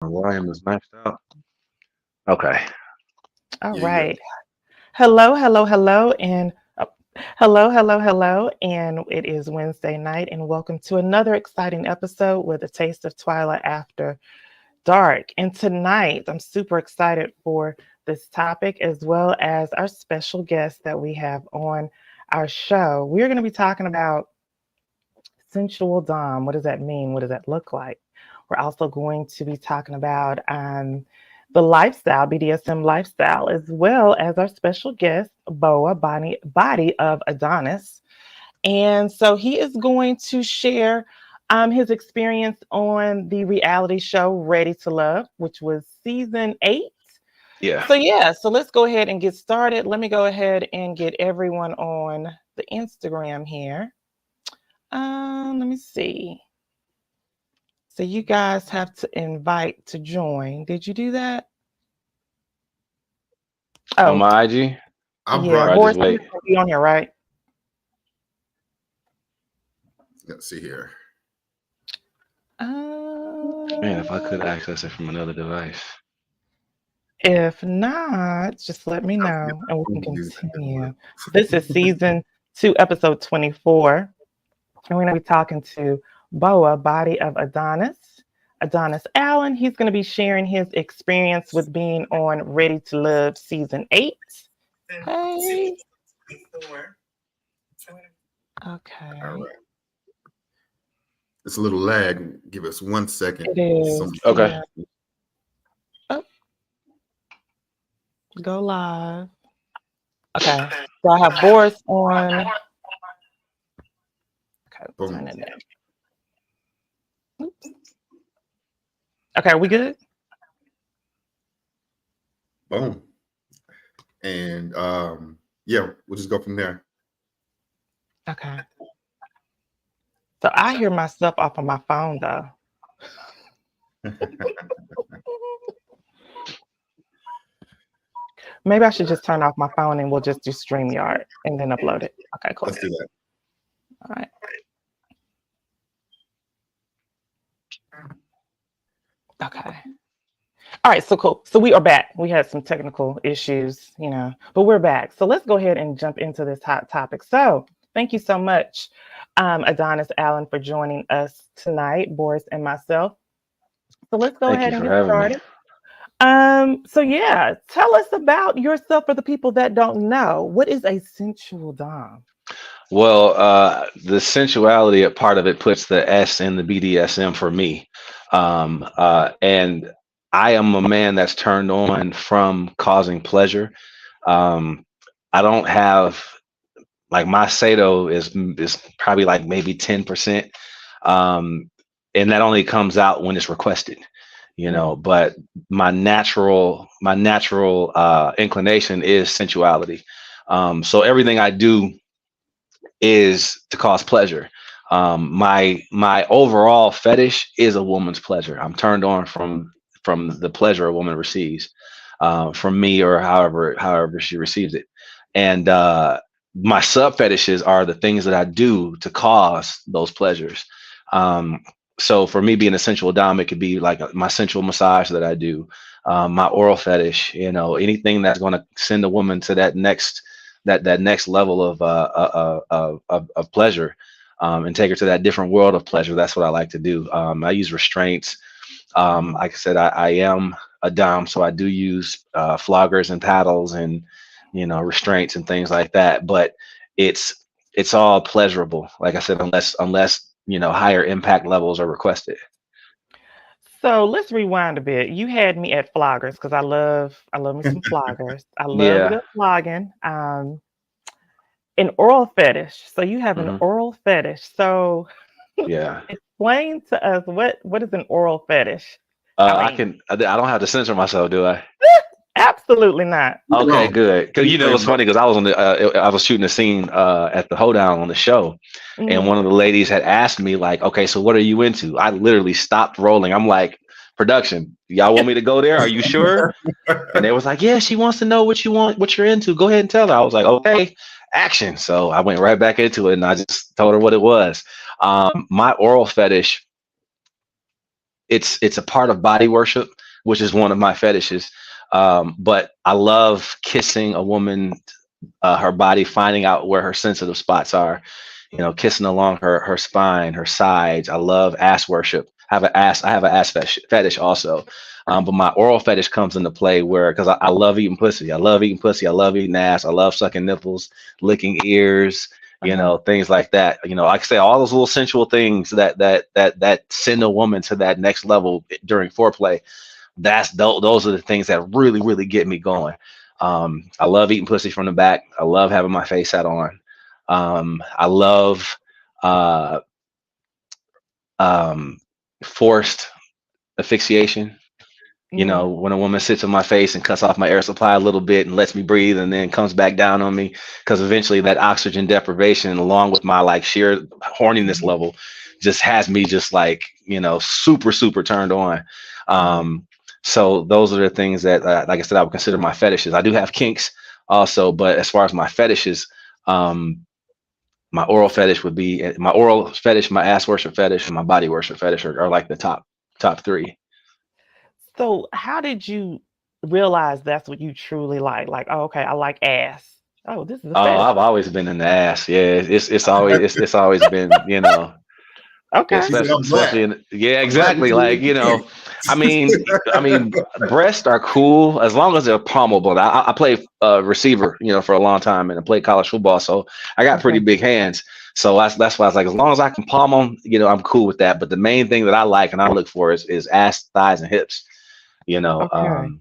Volume is maxed out. Okay. All Yeah, you right. Hello, hello, hello, and hello, and it is Wednesday night, and welcome to another exciting episode with a taste of Twilight After Dark. And tonight, I'm super excited for this topic as well as our special guest that we have on our show. We're going to be talking about sensual dom. What does that mean? What does that look like? We're also going to be talking about the lifestyle, BDSM lifestyle, as well as our special guest, Boa Body of Adonis. And so he is going to share his experience on the reality show Ready to Love, which was season 8. Yeah. So let's go ahead and get started. Let me go ahead and get everyone on the Instagram here. Let me see. So you guys have to invite to join. Did you do that? On Oh, my IG, I yeah. or brought. I Boris, just you're wait. gonna be on here, right? Let's see here. Man, if I could Uh, access it from another device. if not, just let me I forget know and we how can to use that thing continue. This is season 2, episode 24. And we're going to be talking to Boa, Body of Adonis. Adonis Allen. He's going to be sharing his experience with being on Ready to Love season 8. Hey. All Okay. right. It's a little lag. Give us 1 second. It is. Some Okay. Yeah. Oh, go live. Okay. So I have Boris on. Okay, boom, turn it down. Oops. Okay, are we good? boom, and yeah, we'll just go from there. Okay. So I hear myself off of my phone though. Maybe I should just turn off my phone and we'll just do StreamYard and then upload it. Okay, cool. Let's do that. All right. Okay. All right, so cool. So we are back. We had some technical issues, but we're back. So let's go ahead and jump into this hot topic. So thank you so much, Adonis Allen, for joining us tonight, Boris and myself. So let's go Thank ahead you and for get having me. started. So yeah, tell us about yourself for the people that don't know. What is a sensual dom? Well, the sensuality part of it puts the S in the BDSM for me. And I am a man that's turned on from causing pleasure. Um, I don't have like my Sado is probably like maybe 10%. Um, and that only comes out when it's requested, Mm. but my natural inclination is sensuality. So everything I do is to cause pleasure. My overall fetish is a woman's pleasure. I'm turned on from the pleasure a woman receives from me, or however she receives it. And my sub fetishes are the things that I do to cause those pleasures. Um, so for me, being a sensual dom, it could be like my sensual massage that I do, my oral fetish, anything that's going to send a woman to that next level of pleasure, and take her to that different world of pleasure. That's what I like to do. I use restraints. Like I said, I am a dom, so I do use floggers and paddles and restraints and things like that. But it's all pleasurable. Like I said, unless higher impact levels are requested. So let's rewind a bit. You had me at floggers because I love me some floggers. I love a Yeah. good flogging. An oral fetish. So you have an Hmm. oral fetish. So Yeah. explain to us what is an oral fetish? I I mean, can. I don't have to censor myself, do I? absolutely not. You're Okay, wrong. good. Because it's Anything wrong? funny because I was shooting a scene at the hoedown on the show, and Mhm. one of the ladies had asked me like, "Okay, so what are you into?" I literally stopped rolling. I'm like, "Production, y'all want me to go there? Are you sure?" And they was like, "Yeah, she wants to know what you want, what you're into. Go ahead and tell her." I was like, "Okay, action." So I went right back into it, and I just told her what it was. My oral fetish it's a part of body worship, which is one of my fetishes. But I love kissing a woman, her body, finding out where her sensitive spots are, kissing along her spine, her sides. I love ass worship. I have an ass fetish also. But my oral fetish comes into play where, because I love eating pussy. I love eating pussy. I love eating ass. I love sucking nipples, licking ears, things like that. Like I say, all those little sensual things that send a woman to that next level during foreplay. Those are the things that really, really get me going. I love eating pussy from the back. I love having my face hat on. I love uh, um, forced asphyxiation. When a woman sits on my face and cuts off my air supply a little bit and lets me breathe and then comes back down on me, because eventually that oxygen deprivation, along with my like sheer horniness level, just has me just like, super, super turned on. So those are the things that, like I said, I would consider my fetishes. I do have kinks also, but as far as my fetishes, my oral fetish would be my oral fetish, my ass worship fetish, and my body worship fetish are like the top three. So how did you realize that's what you truly like? Like, oh, okay, I like ass. Oh, this is a Oh, fetish. I've always been in the ass. Yeah, it's always been, Okay. He said, I'm especially glad. yeah, I'm glad exactly. that Like, you I mean, breasts are cool as long as they're palmable. I played receiver, for a long time, and I played college football, so I got pretty Okay. big hands. So that's why I was like, as long as I can palm them, I'm cool with that. But the main thing that I like and I look for is ass, thighs, and hips. You know, Okay.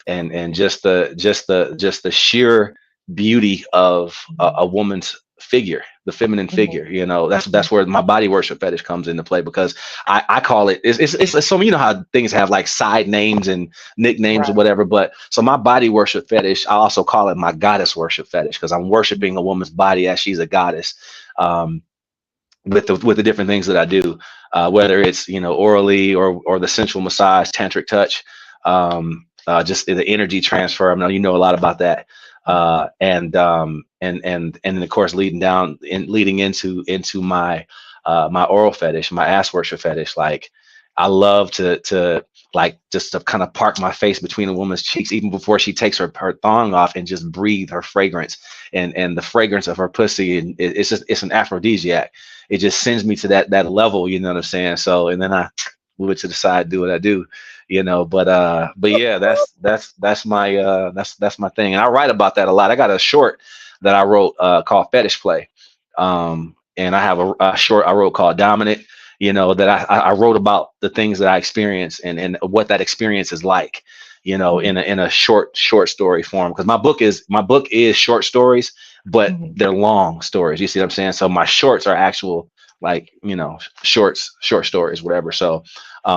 and just the sheer beauty of a woman's figure, the feminine Mhm. figure. That's where my body worship fetish comes into play, because I call it's so, how things have like side names and nicknames or Right. whatever. But so my body worship fetish, I also call it my goddess worship fetish, because I'm worshiping a woman's body as she's a goddess. Um, with the different things that I do, whether it's orally or the sensual massage, tantric touch, just the energy transfer. I know you know a lot about that, and then of course leading into my oral fetish, my ass worship fetish. Like I love to like just to kind of park my face between a woman's cheeks even before she takes her thong off, and just breathe her fragrance and the fragrance of her pussy, and it's an aphrodisiac. It just sends me to that level, you know what I'm saying? So, and then I move it to the side, do what I do, but yeah, that's my thing. And I write about that a lot. I got a short that I wrote called Fetish Play. And I have a short I wrote called Dominant, that I wrote about the things that I experience and what that experience is like, in a short story form. Because my book is short stories, but Mhm. they're long stories. You see what I'm saying? So my shorts are actual, like, short stories, whatever. So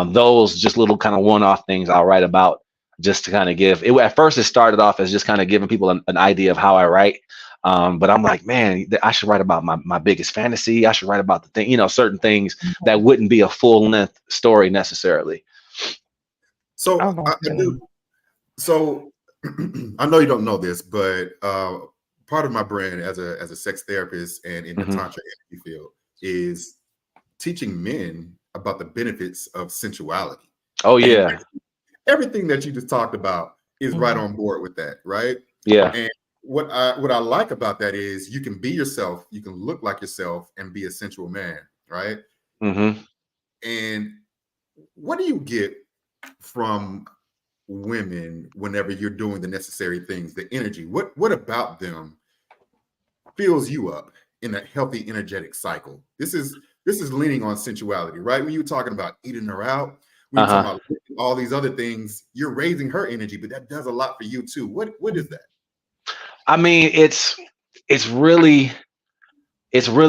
those just little kind of one-off things I'll write about, just to kind of give it. At first, it started off as just kind of giving people an idea of how I write. But I'm like, man, I should write about my biggest fantasy. I should write about the thing, certain things that wouldn't be a full length story necessarily. Oh So my I goodness. do. So I know you don't know this, but part of my brand as a sex therapist and in the Hmm. tantra energy field is teaching men about the benefits of sensuality. Oh And yeah, everything that you just talked about is right Mhm. on board with that, right? yeah. And what I like about that is you can be yourself, you can look like yourself and be a sensual man, right? Hmm. And what do you get from women whenever you're doing the necessary things, the energy? What about them fills you up in a healthy energetic cycle? This is leaning on sensuality, right? When you're talking about eating her out, when you're talking Uh-huh. about all these other things, you're raising her energy, but that does a lot for you too. What is that? I mean, it's really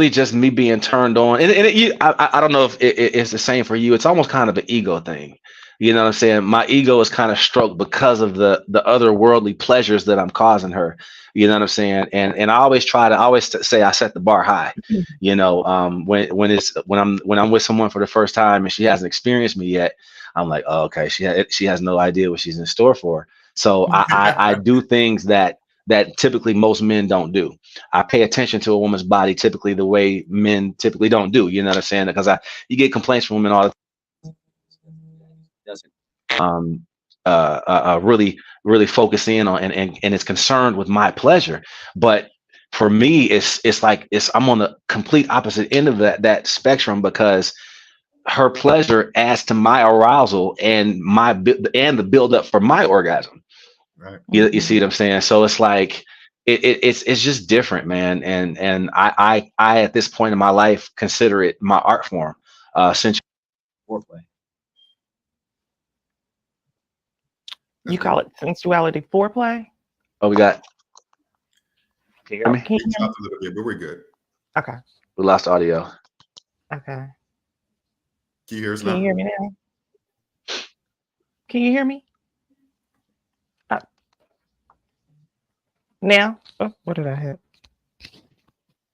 just me being turned on, and I don't know if it's the same for you. It's almost kind of an ego thing, you know what I'm saying? My ego is kind of stroked because of the other worldly pleasures that I'm causing her, you know what I'm saying? And I always say I set the bar high, when I'm with someone for the first time and she hasn't experienced me yet. I'm like, oh, okay, she has no idea what she's in store for. So I do things that typically most men don't do. I pay attention to a woman's body typically the way men typically don't do. You know what I'm saying? Because you get complaints from women all the really focus in on and is concerned with my pleasure. But for me, it's like I'm on the complete opposite end of that spectrum, because her pleasure adds to my arousal and the build up for my orgasm. Right. You see what I'm saying? So it's like it's just different, man. And I at this point in my life consider it my art form. Since foreplay. You call it sensuality foreplay? Oh, we got. Can you hear me? Can you It hear me? chopped a little bit, but we're good. Okay. We lost audio. Okay. Can you hear us Can you now? hear me now? Can you hear me? Now? Oh, what did I hit?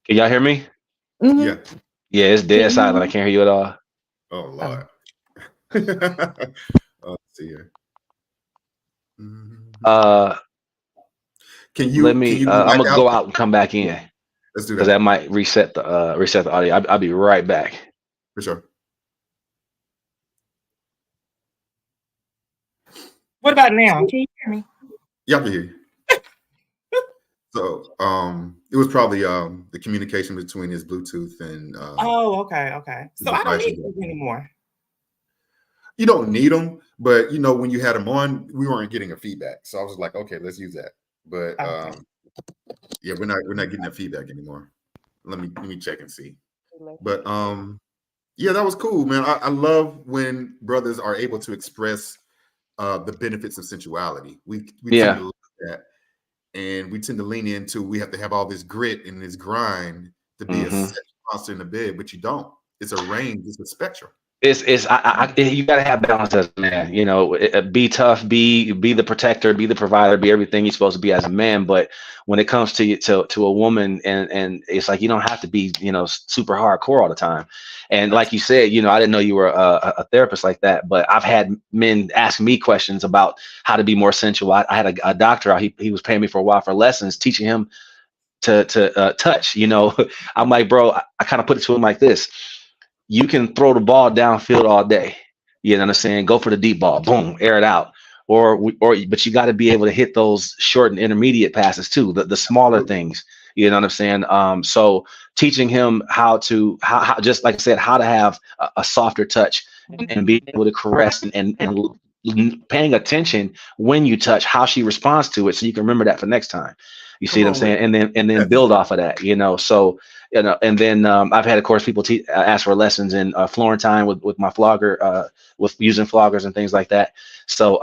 Can y'all hear me? Mhm. Yeah. Yeah, it's Can dead you hear silent. I me? can't hear you at all. Oh Lord. Let's see here. Uh, Can let you me. go I'm back gonna out? go out and come back in, Let's do because that that might reset the audio. I'll be right back. for sure. What about now? Can you hear me? Yeah, I can hear you. So it was probably the communication between his Bluetooth and Oh, okay. the So I don't device. need those anymore. You don't need them, but you know, when you had them on, we weren't getting a feedback. So I was like, okay, let's use that. But Okay. yeah, we're not getting that feedback anymore. Let me check and see. But yeah, that was cool, man. I love when brothers are able to express the benefits of sensuality. We tend Yeah. to look at that, and we tend to lean into we have to have all this grit and this grind to be a hmm sex monster in the bed, but you don't. It's a range, it's a spectrum. You gotta have balance as a man. You know, be tough, be the protector, be the provider, be everything you're supposed to be as a man. But when it comes to a woman, and it's like you don't have to be, super hardcore all the time. And like you said, I didn't know you were a therapist like that. But I've had men ask me questions about how to be more sensual. I had a doctor out. He was paying me for a while for lessons, teaching him to touch. I'm like, bro, I kind of put it to him like this: you can throw the ball downfield all day. You know what I'm saying? Go for the deep ball, boom, air it out. But you got to be able to hit those short and intermediate passes too, the smaller Absolutely. things. You know what I'm saying? So teaching him how just like I said, how to have a softer touch and be able to caress and paying attention when you touch, how she responds to it, so you can remember that for next time. You see Come what I'm on with saying? it. And then build off of that. So and then I've had, of course, people ask for lessons in Florentine with my flogger, with using floggers and things like that. So,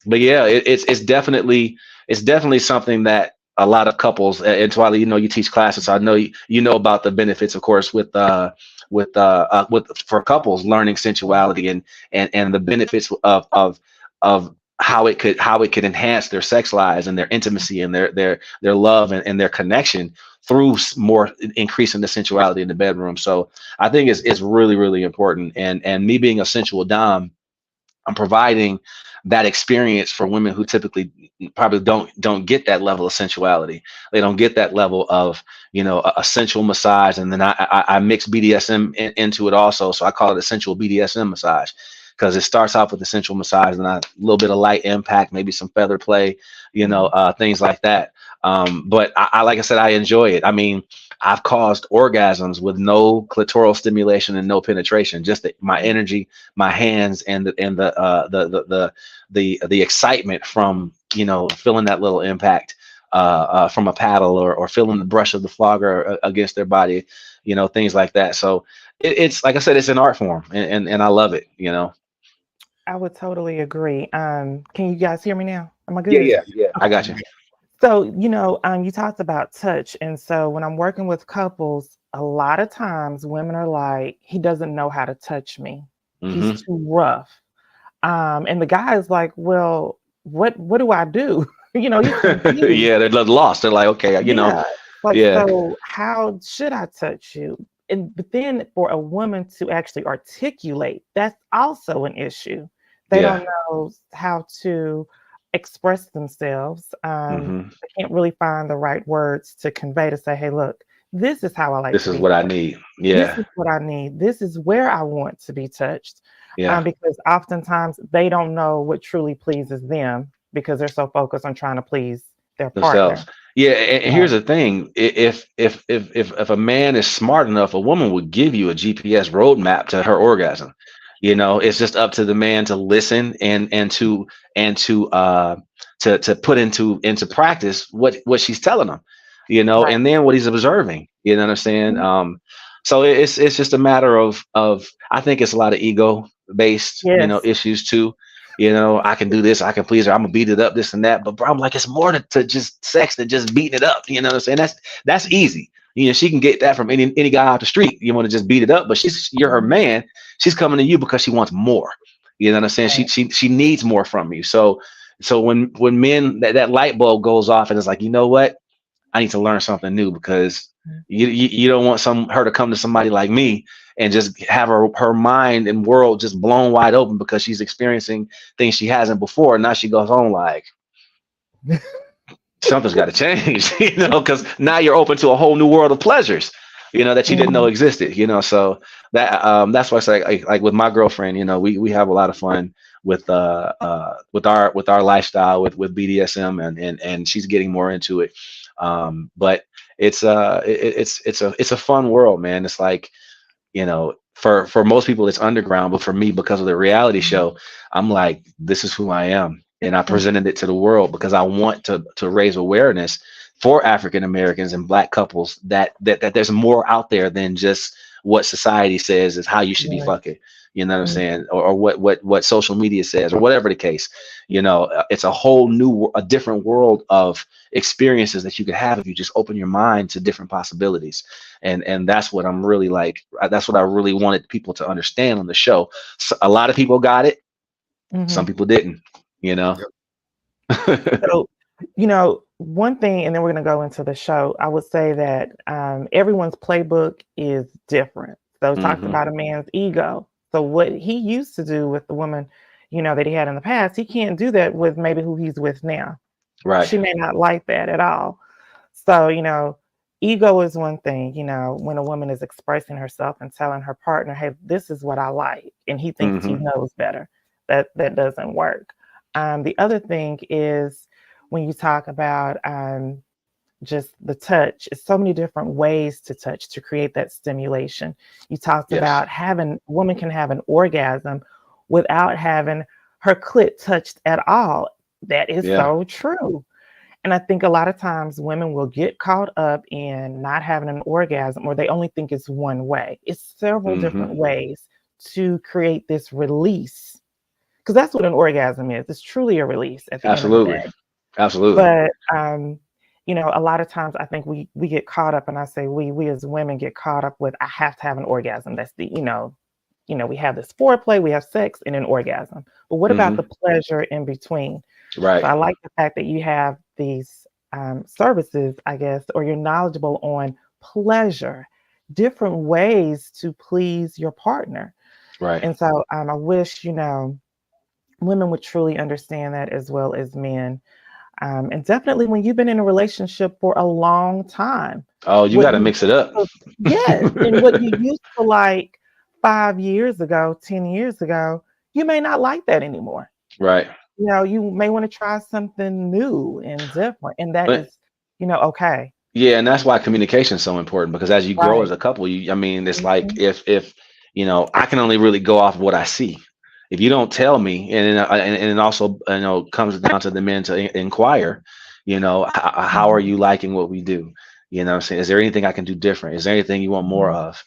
but yeah, it's definitely something that a lot of couples, and Twila, you teach classes, so I know you know about the benefits, of course, with for couples learning sensuality and the benefits of how it could enhance their sex lives and their intimacy and their love and their connection through more increasing the sensuality in the bedroom. So I think it's really, really important. And me being a sensual dom, I'm providing that experience for women who typically probably don't get that level of sensuality. They don't get that level of a sensual massage, and then I mix BDSM into it also. So I call it a sensual BDSM massage, because it starts off with the sensual massage and a little bit of light impact, maybe some feather play, things like that. But I like I said, I enjoy it. I mean, I've caused orgasms with no clitoral stimulation and no penetration, just my energy, my hands, and the excitement from feeling that little impact from a paddle, or feeling the brush of the flogger against their body, things like that. So it's like I said, it's an art form, and I love it. I would totally agree. Can you guys hear me now? Am I Yeah, good? yeah, I got you. So, you talked about touch. And so when I'm working with couples, a lot of times women are like, he doesn't know how to touch me. He's hmm too rough. And the guy is like, well, what do I do? He's confused. Yeah, they're lost. They're like, okay, Yeah. Like, yeah, so how should I touch you? But then for a woman to actually articulate, that's also an issue. They yeah. don't know how to express themselves. hmm They can't really find the right words to convey, to say, hey, look, this is how I like This to is be what I touched. need. This Yeah, is what I need. This is where I want to be touched. Yeah. because oftentimes they don't know what truly pleases them because they're so focused on trying to please their Themselves. partner. Yeah, and Right. here's the thing: if a man is smart enough, a woman would give you a GPS roadmap to her orgasm. It's just up to the man to listen and to put into practice what she's telling him. Right. And then what he's observing. You know what I'm saying? Mhm. So it's just a matter of I think it's a lot of ego based Yes. issues too. I can do this, I can please her, I'm gonna beat it up, this and that. But bro, I'm like, it's more to just sex than just beating it up. You know what I'm saying? That's easy. She can get that from any guy off the street. You want to just beat it up, but you're her Mhm. man. She's coming to you because she wants more. You know what I'm saying? She Right. she needs more from you. So when men that light bulb goes off and it's like, you know what? I need to learn something new because Mhm. you don't want her to come to somebody like me and just have her mind and world just blown wide open because she's experiencing things she hasn't before. Now she goes home like something's got to change, because now you're open to a whole new world of pleasures, that you didn't know Mhm. existed, so that's why I say like with my girlfriend, we have a lot of fun with our lifestyle with BDSM and she's getting more into it. But it's a fun world, man. It's like, for most people it's underground, but for me, because of the reality Mhm. show, I'm like, this is who I am, and I Mhm. presented it to the world because I want to raise awareness for African Americans and Black couples that there's more out there than just what society says is how you should be Right. fucking. You know what I'm Mhm. saying? Or what social media says, or whatever the case. It's a whole a different world of experiences that you could have if you just open your mind to different possibilities. And that's what I'm really like. That's what I really wanted people to understand on the show. So a lot of people got it. Some Mhm. people didn't. You know. Yep. So, one thing, and then we're going to go into the show. I would say that everyone's playbook is different. So, it talks Hmm. about a man's ego. So, what he used to do with the woman, that he had in the past, he can't do that with maybe who he's with now. Right. She may not like that at all. So, ego is one thing, when a woman is expressing herself and telling her partner, hey, this is what I like, and he thinks he Hmm. knows better. That doesn't work. The other thing is when you talk about just the touch, it's so many different ways to touch to create that stimulation. You talked Yes. about having a woman can have an orgasm without having her clit touched at all. That is Yeah. so true. And I think a lot of times women will get caught up in not having an orgasm, or they only think it's one way. It's several Hmm. different ways to create this release, because that's what an orgasm is. It's truly a release at the end of the Absolutely. day. Absolutely. But a lot of times I think we get caught up, and I say we as women get caught up with I have to have an orgasm. That's we have this foreplay, we have sex, and an orgasm. But what about the Hmm. pleasure in between? So Right. I like the fact that you have these services, I guess, or you're knowledgeable on pleasure, different ways to please your partner. Right. And so I wish, women would truly understand that as well as men. And definitely when you've been in a relationship for a long time, Oh, you what got to you mix it used up. to, yes, and what you used to like 5 years ago, 10 years ago, you may not like that anymore. Right. You may want to try something new and different, and that But is, okay. yeah, and that's why communication is so important, because as you grow as Right. a couple, I mean, it's like Mhm. if I can only really go off of what I see. If you don't tell me, and it also comes down to the men to inquire, how are Mhm. you liking what we do? You know what I'm saying? Is there anything I can do different? Is there anything you want more Mhm. of?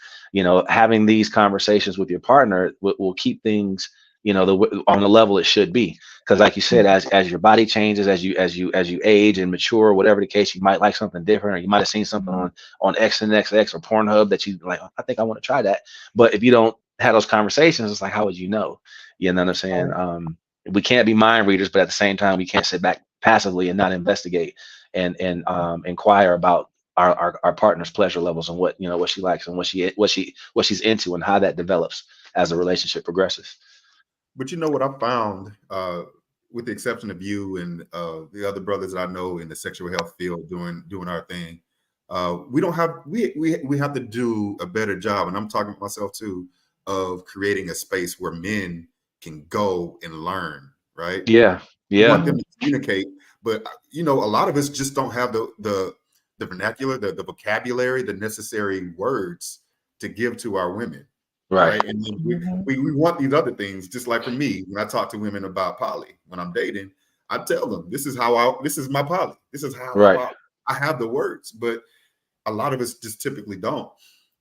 Having these conversations with your partner will keep things, on the level it should be. Because like you said, Mhm. as your body changes, as you age and mature, whatever the case, you might like something different, or you might have seen something Mhm. on X and XX or Pornhub that you like, I think I want to try that. But if you don't have those conversations, it's like, how would you know? You know what I'm saying? Right. We can't be mind readers, but at the same time, we can't sit back passively and not investigate and inquire about our partner's pleasure levels and what she likes and what she's into, and how that develops as the relationship progresses. But you know what I found, with the exception of you and the other brothers that I know in the sexual health field doing our thing, we don't have we have to do a better job, and I'm talking to myself too, of creating a space where men can go and learn, right? Yeah. We want Yeah. them to communicate, but a lot of us just don't have the vernacular, the vocabulary, the necessary words to give to our women, Right. right? And then we want these other things. Just like for me, when I talk to women about poly, when I'm dating, I tell them this is my poly. This is how Right. I have the words, but a lot of us just typically don't.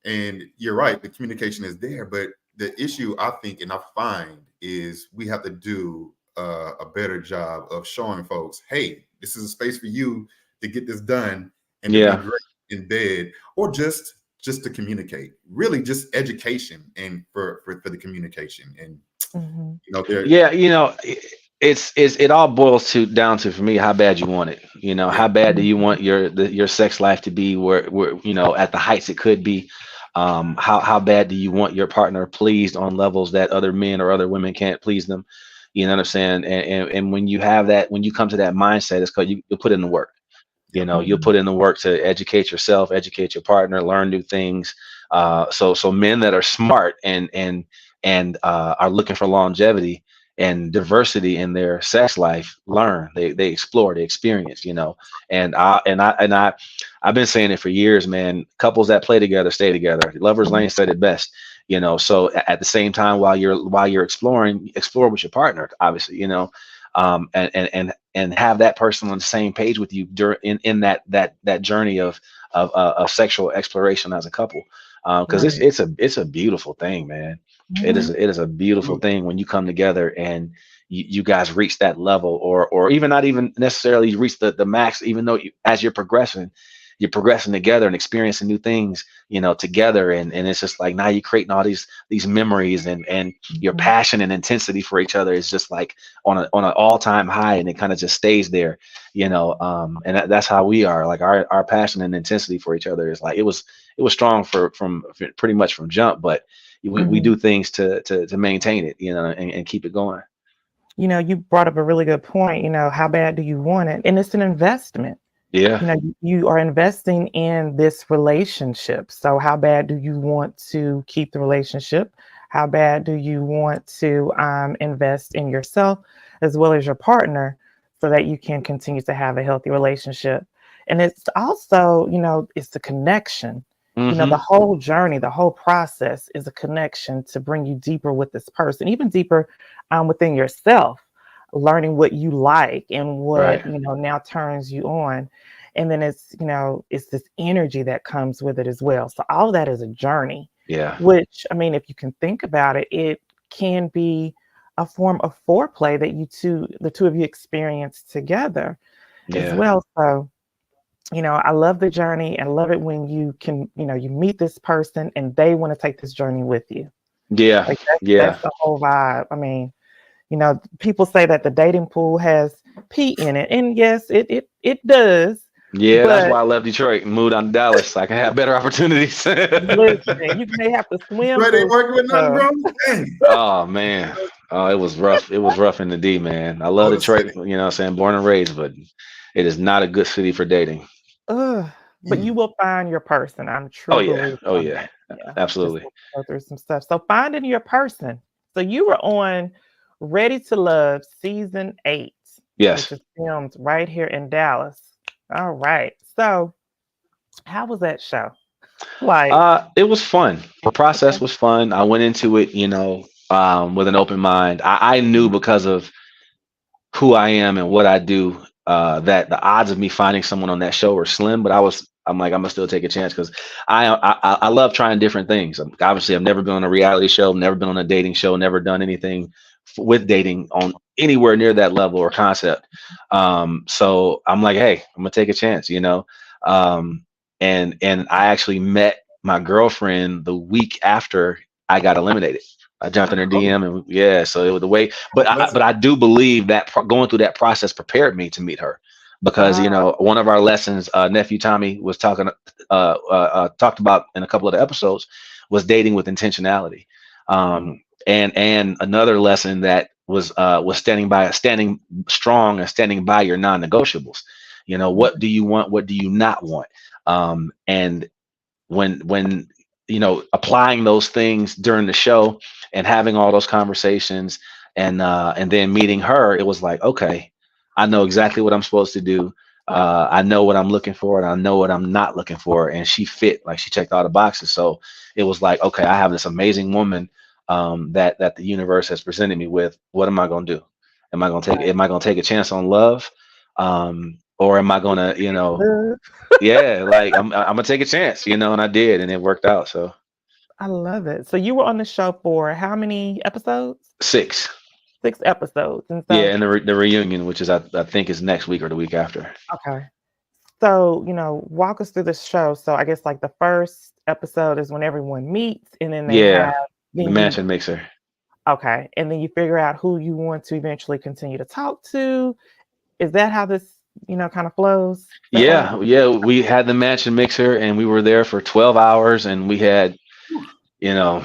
And you're right, the communication is there, but the issue I think and I find is we have to do a better job of showing folks, hey, this is a space for you to get this done and to be Yeah. great in bed, or just to communicate. Really, just education and for the communication. And there. Yeah. It all boils down to, for me, how bad you want it. Yeah, How bad do you want your sex life to be, where at the heights it could be. How bad do you want your partner pleased on levels that other men or other women can't please them? You know what I'm saying? And when you have that, when you come to that mindset, it's because you'll put in the work. You'll put in the work to educate yourself, educate your partner, learn new things. So men that are smart and are looking for longevity and diversity in their sex life learn. They explore, they experience. I've been saying it for years, man. Couples that play together stay together. Lovers Lane said it best. So at the same time, while you're exploring, explore with your partner, obviously. And have that person on the same page with you during in that journey of sexual exploration as a couple, because it's a beautiful thing, man. It is a beautiful thing when you come together and you guys reach that level, or even not even necessarily reach the max, even though as you're progressing together and experiencing new things, together. And it's just like, now you're creating all these memories, and your passion and intensity for each other is just like on an all-time high, and it kind of just stays there. And that's how we are. Like, our passion and intensity for each other is like, it was strong from pretty much from jump, but we do things to maintain it, and keep it going. You brought up a really good point. How bad do you want it? And it's an investment. Yeah. You are investing in this relationship. So how bad do you want to keep the relationship? How bad do you want to invest in yourself as well as your partner, so that you can continue to have a healthy relationship? And it's also, it's the connection. The whole journey, the whole process is a connection to bring you deeper with this person, even deeper within yourself, learning what you like and what, Right. now turns you on. And then it's this energy that comes with it as well. So all of that is a journey. Yeah. Which, I mean, if you can think about it, it can be a form of foreplay that the two of you experience together as well. So, I love the journey, and love it when you can, you meet this person and they want to take this journey with you. Yeah. Like Yeah. that's the whole vibe. I mean, people say that the dating pool has pee in it, and yes, it does. Yeah, that's But why I left Detroit and moved on to Dallas, so I can have better opportunities. listen, you may have to swim Right, ain't through working with nothing, stuff. bro. Dang. Oh man. Oh, it was rough. It was rough in the D, man. I love All the Detroit, city. what I'm saying, born and raised, but it is not a good city for dating. But you will find your person. I'm a Oh true yeah. believer Oh on yeah. that. Yeah, just Absolutely. go through some stuff. So finding your person. So you were on Ready to Love season 8, which Yes. is filmed right here in Dallas. All right. So how was that show? Like, It was fun. The okay. process was fun. I went into it, with an open mind. I knew, because of who I am and what I do, that the odds of me finding someone on that show were slim. But I'm like, I'm gonna still take a chance, because I love trying different things. Obviously, I've never been on a reality show, never been on a dating show, never done anything with dating on anywhere near that level or concept. So I'm like, hey, I'm gonna take a chance, and I actually met my girlfriend the week after I got eliminated. I jumped in her Oh, DM, and yeah, so it was the way. But I do believe that going through that process prepared me to meet her, because Ah, one of our lessons, nephew Tommy was talked about in a couple of the episodes, was dating with intentionality. And another lesson that was standing strong and standing by your non-negotiables. What do you want? What do you not want? And when applying those things during the show and having all those conversations, and then meeting her, it was like, okay, I know exactly what I'm supposed to do. I know what I'm looking for, and I know what I'm not looking for. And she fit, like she checked all the boxes. So it was like, okay, I have this amazing woman that the universe has presented me with. What am I gonna do? Am I gonna take a chance on love? Or am I gonna, yeah, like I'm gonna take a chance, and I did, and it worked out. So I love it. So you were on the show for how many episodes? 6. 6 episodes. And Yeah, so, and the reunion, which is I think is next week or the week after. okay. So, walk us through the show. So I guess like the first episode is when everyone meets and then they have, Yeah, the then you, mansion mixer. okay. And then you figure out who you want to eventually continue to talk to. Is that how this, kind of flows that way? Yeah, we had the mansion mixer, and we were there for 12 hours, and we had, you know,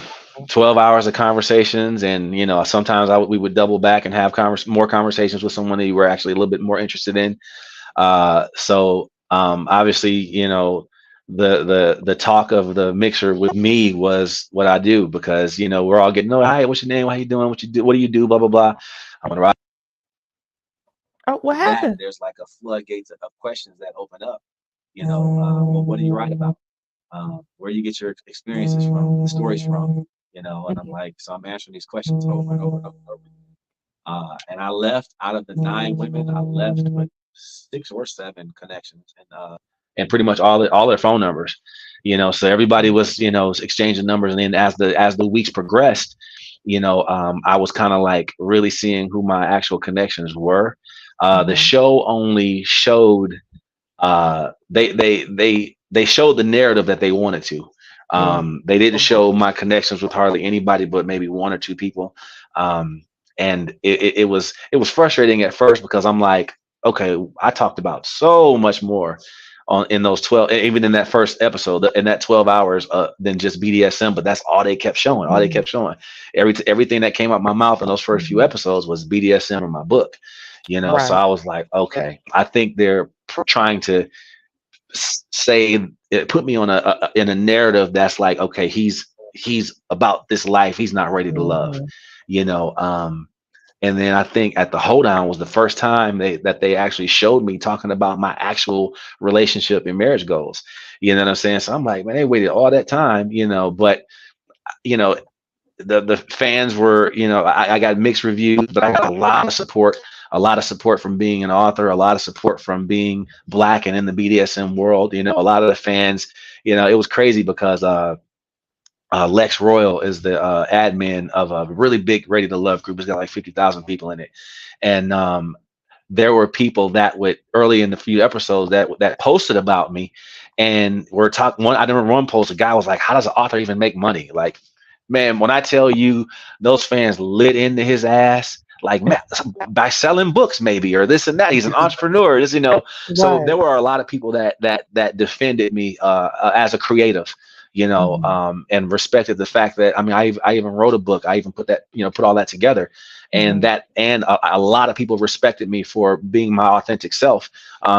12 hours of conversations, and sometimes we would double back and have more conversations with someone that you were actually a little bit more interested in. So obviously, the talk of the mixer with me was what I do, because we're all getting, oh, hi, what's your name, how you doing, what do you do, blah blah blah. I'm gonna ride Oh, what that. happened? There's like a floodgates of questions that open up. Well, what do you write about? Where you get your experiences from, the stories from, and I'm like, so I'm answering these questions over and over and over and over. And I left, out of the 9 women, I left with 6 or 7 connections, and pretty much all their phone numbers. So everybody was exchanging numbers, and then as the weeks progressed, I was kind of like really seeing who my actual connections were. The show only showed they showed the narrative that they wanted to. They didn't show my connections with hardly anybody but maybe 1 or 2 people. And it was frustrating at first, because I'm like, okay, I talked about so much more in those 12, even in that first episode, in that 12 hours, than just BDSM. But that's all they kept showing. All they kept showing. Everything that came out my mouth in those first few episodes was BDSM in my book. So Right. I was like, okay, I think they're trying to say it, put me on in a narrative that's like, okay, he's about this life, he's not ready to love, Mhm. you know and then I think at the hoedown was the first time they actually showed me talking about my actual relationship and marriage goals. You know what I'm saying? So I'm like, man, they waited all that time, but you know the fans were, I got mixed reviews, but I got a lot of support from being an author, a lot of support from being Black and in the BDSM world. A lot of the fans, it was crazy, because Lex Royal is the admin of a really big Ready to Love group. It's got like 50,000 people in it. And there were people that would, early in the few episodes, that posted about me, and we're talking. I remember one post, a guy was like, how does an author even make money? Like, man, when I tell you, those fans lit into his ass, like, man, by selling books maybe, or this and that. He's an entrepreneur. So Right. there were a lot of people that defended me as a creative, and respected the fact that, I mean, I even wrote a book. I even put all that together, and a lot of people respected me for being my authentic self,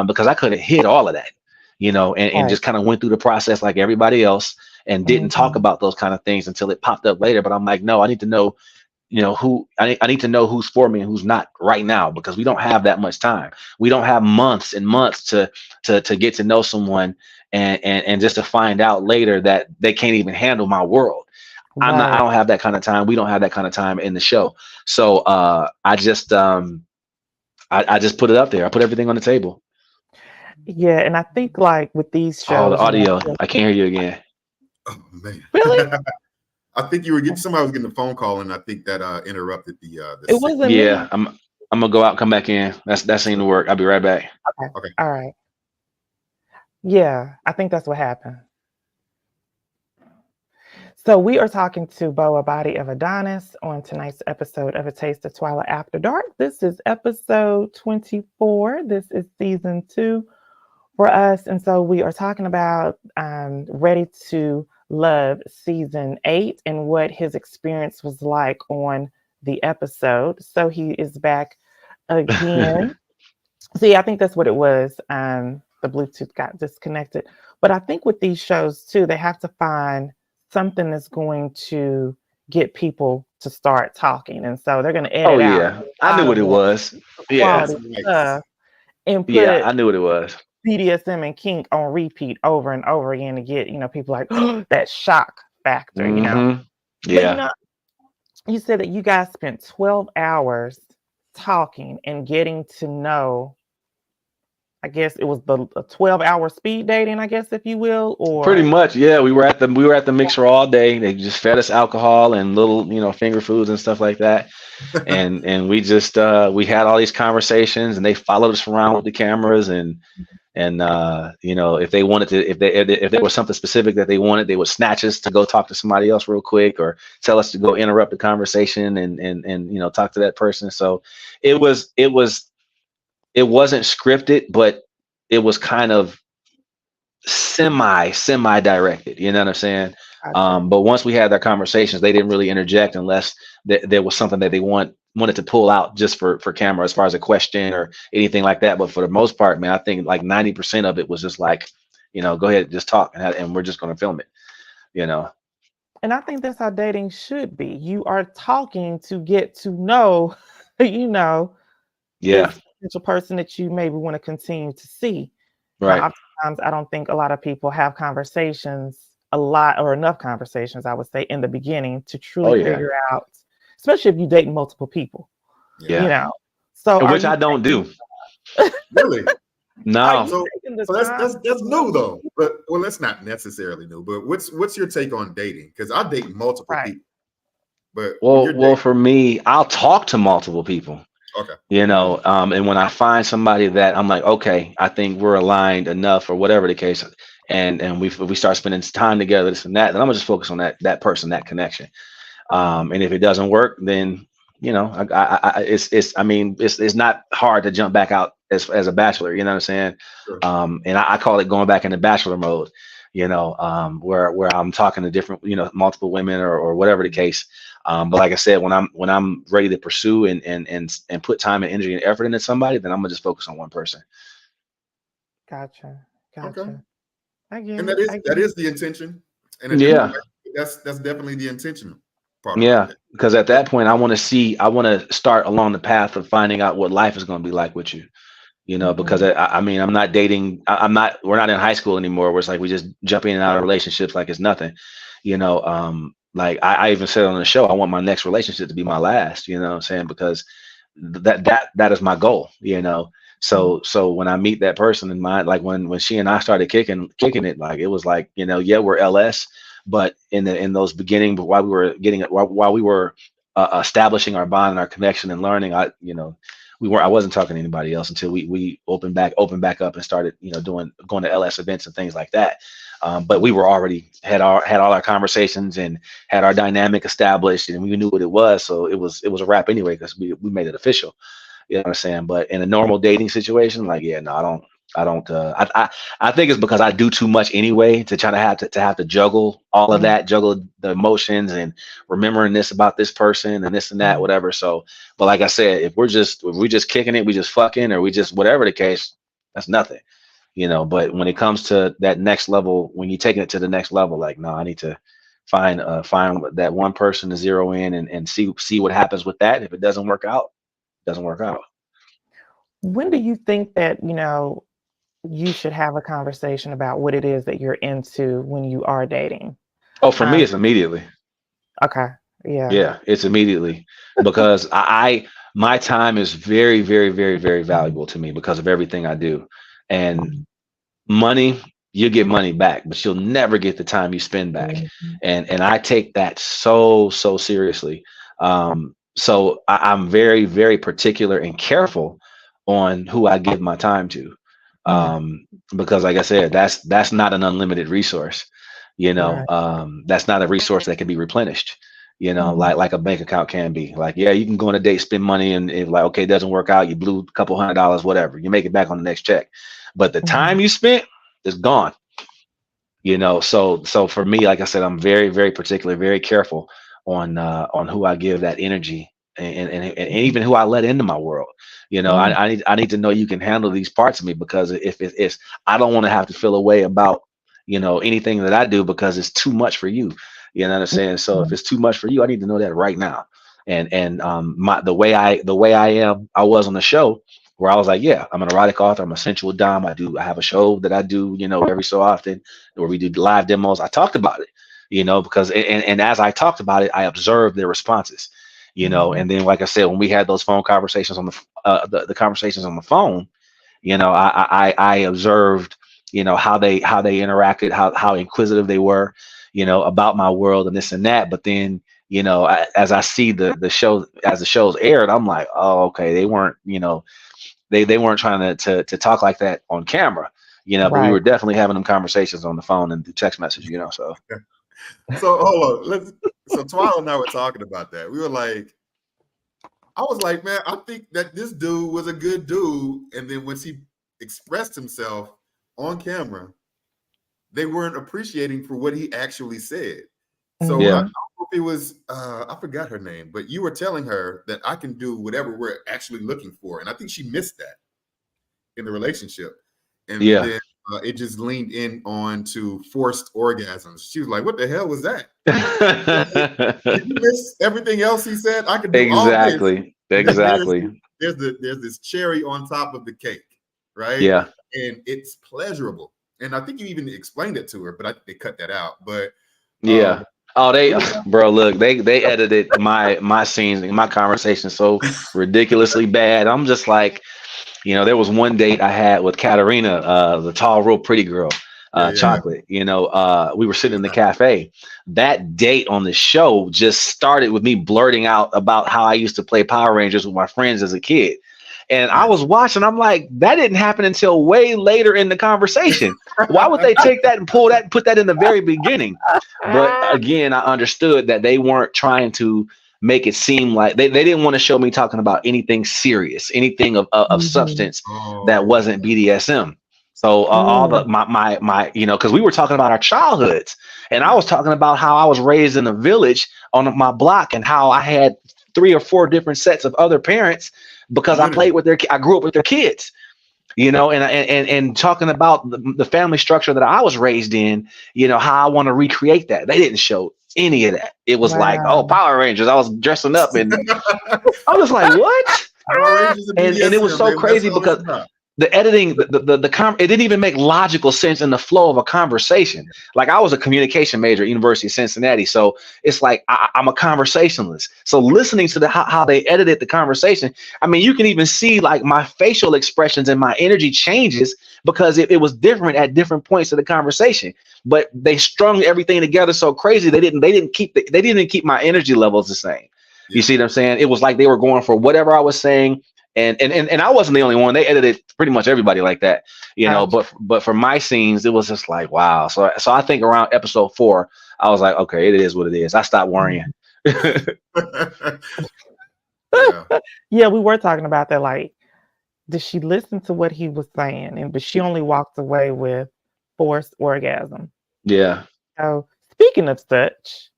because I could have hid all of that, and Right. just kind of went through the process like everybody else, and didn't talk Mhm. about those kind of things until it popped up later. But I'm like, no, I need to know, I need to know who's for me and who's not right now, because we don't have that much time. We don't have months and months to get to know someone, and just to find out later that they can't even handle my world. I Right. don't have that kind of time. We don't have that kind of time in the show. So I just put it up there. I put everything on the table. Yeah, and I think like with these Oh, the shows, audio. I can't hear you again. Oh man. really, I think somebody was getting a phone call, and I think that interrupted the it signal. wasn't Yeah, me. I'm gonna go out and come back in. That seemed to work. I'll be right back. Okay. Okay. All right. Yeah, I think that's what happened. So we are talking to Boa Body of Adonis on tonight's episode of A Taste of Twilight After Dark. This is episode 24. This is season 2 for us. And so we are talking about Ready to Love season 8 and what his experience was like on the episode. So he is back again. See, I think that's what it was. The Bluetooth got disconnected. But I think with these shows too, they have to find something that's going to get people to start talking. And so they're going to Oh edit out yeah, a I knew lot what of it the was. Yeah, quality That's nice. stuff and yeah, put I knew what it was. BDSM and kink on repeat over and over again to get, people like that shock factor. Hmm. But Yeah, you said that you guys spent 12 hours talking and getting to know, I guess it was the 12-hour speed dating, I guess, if you will, pretty or much. Yeah, we were at the mixer all day. They just fed us alcohol and little, finger foods and stuff like that. And we just we had all these conversations, and they followed us around with the cameras, and if they wanted to, if there was something specific that they wanted, they would snatch us to go talk to somebody else real quick, or tell us to go interrupt the conversation and talk to that person. So it was it wasn't scripted, but it was kind of semi directed. You know what I'm saying? gotcha. But once we had their conversations, they didn't really interject unless there was something that they wanted to pull out just for camera, as far as a question or anything like that. But for the most part, man, I think like 90% of it was just like, go ahead, just talk, and we're just going to film it. You know? And I think that's how dating should be. You are talking to get to know, you know, Yeah. this potential person that you maybe want to continue to see. Now, Right. oftentimes, I don't think a lot of people have conversations, a lot or enough conversations, I would say, in the beginning to Oh truly yeah. figure out, especially if you date multiple people, you Yeah. Yeah. know. So, And are which you I don't taking, do. Really? are No. you So taking the so that's time that's to that's new know? though. But well, that's not necessarily new. But what's your take on dating? Because I date multiple Right. people. But when Well, you're well, dating, for me, I'll talk to multiple people. okay. And when I find somebody that I'm like, okay, I think we're aligned enough, or whatever the case, and we start spending time together, this and that, then I'm gonna just focus on that person, that connection. And if it doesn't work, then it's not hard to jump back out as a bachelor. You know what I'm saying? Sure. And I call it going back into bachelor mode. Where I'm talking to different, multiple women, or whatever the case. But like I said, when I'm ready to pursue and put time and energy and effort into somebody, then I'm gonna just focus on one person. Gotcha. Okay. Gotcha. I get And it. I that get is the intention. And it, it. Yeah, that's definitely the intentional part about yeah. that. Because at But that point, I want to start along the path of finding out what life is going to be like with you. Because Mhm. I mean, I'm not dating. We're not in high school anymore, where it's like we just jump in and out of relationships like it's nothing. Like I even said on the show, I want my next relationship to be my last. You know what I'm saying? Because that is my goal. Mhm. So when I meet that person in mind, like when she and I started kicking it, like it was like, yeah, we're LS, but in those beginning, but while we were establishing our bond and our connection and learning, I wasn't talking to anybody else until we opened back up and started, going to LS events and things like that. But we were already had all our conversations and had our dynamic established, and we knew what it was. So it was a wrap anyway, because we made it official. You know what I'm saying? But in a normal dating situation, like, yeah, no, I don't. I think it's because I do too much anyway, to try to have to juggle all of Mhm. that, juggle the emotions and remembering this about this person and this and that, Mhm. whatever. So, but like I said, if we just kicking it, we just fucking, or we just whatever the case, that's nothing. But when it comes to that next level, when you're taking it to the next level, like, no, I need to find that one person to zero in, and see what happens with that. If it doesn't work out, it doesn't work out. When do you think that, you should have a conversation about what it is that you're into when you are dating? Oh, for me, Um, it's immediately. okay. Yeah. Yeah, it's immediately, because my time is very, very, very, very valuable to me because of everything I do. And Mhm. money, you get money back, but you'll never get the time you spend back. Mhm. And I take that so seriously. So I'm very, very particular and careful on who I give my time to. Mm. Because like I said, that's not an unlimited resource. Right. That's not a resource that can be replenished. Mhm. Like a bank account can be. Like, yeah, you can go on a date, spend money, and like, okay, it doesn't work out. You blew a couple $100, whatever. You make it back on the next check. But the Mhm. time you spent is gone. So for me, like I said, I'm very, very particular, very careful on who I give that energy, and Mhm. even who I let into my world. Mm. I need to know you can handle these parts of me, because if it's I don't want to have to feel a way about anything that I do, because it's too much for you. You know what I'm saying? So if Mhm. it's too much for you, I need to know that right now. And the way I was on the show where I was like, yeah, I'm an erotic author, I'm a sensual dom. I have a show that I do, every so often where we do live demos. I talked about it, because and as I talked about it, I observed their responses, Mhm. and then like I said, when we had those phone conversations on the conversations on the phone, I observed, how they interacted, how inquisitive they were, about my world and this and that. But then, as I see the show as the show's aired, I'm like, oh, okay, they weren't, they weren't trying to talk like that on camera, but we Right. were definitely having them conversations on the phone and through text message, so. So hold on. So Twyla and I were talking about that. We were like, I was like, man, I think that this dude was a good dude. And then once he expressed himself on camera, they weren't appreciating for what he actually said. So I Yeah. don't Mhm. know if it was I forgot her name, but you were telling her that I can do whatever we're actually looking for. And I think she missed that in the relationship. And Yeah. then it just leaned in on to forced orgasms. She was like, what the hell was that? Like, did you miss everything else he said? I could do all this, Exactly. and then Exactly. there's this cherry on top of the cake, right? Yeah. And it's pleasurable. And I think you even explained it to her, but I think they cut that out. But Yeah. Oh, we they, were bro, look, they edited my scenes and my conversation so ridiculously bad. I'm just like, there was one date I had with Katarina, the tall, real pretty girl, yeah, yeah, Chocolate. We were sitting in the cafe. That date on the show just started with me blurting out about how I used to play Power Rangers with my friends as a kid. And I yeah. was watching, I'm like, that didn't happen until way later in the conversation. Why would they take that and pull that and put that in the very beginning? But again, I understood that they weren't trying to make it seem like they didn't want to show me talking about anything serious, anything of Mhm. substance that Oh, wasn't BDSM. So all the Mm. my because we were talking about our childhoods, and I yeah. was talking about how I was raised in a village on my block, and how I had 3 or 4 different sets of other parents because Literally. I grew up with their kids, and talking about the family structure that I was raised in, how I want to recreate that. They didn't show any of that. It was like, oh, Wow. Power Rangers. I was dressing up, and I was like, what? Power Rangers and And it was BDSM, so baby. That's crazy all it's because about. the editing, it didn't even make logical sense in the flow of a conversation. Like, I was a communication major at University of Cincinnati, so it's like I'm a conversationalist. So listening to how they edited the conversation, I mean, you can even see like my facial expressions and my energy changes because it was different at different points of the conversation. But they strung everything together so crazy they didn't keep my energy levels the same. You Yeah. see what I'm saying? It was like they were going for whatever I was saying, and I wasn't the only one. They edited pretty much everybody like that, Gotcha. But for my scenes, it was just like, wow. So I think around episode 4, I was like, okay, it is what it is. I stopped worrying. Mhm. Yeah. Yeah, we were talking about that. Like, did she listen to what he was saying? But she only walked away with forced orgasm. Yeah. So, speaking of such,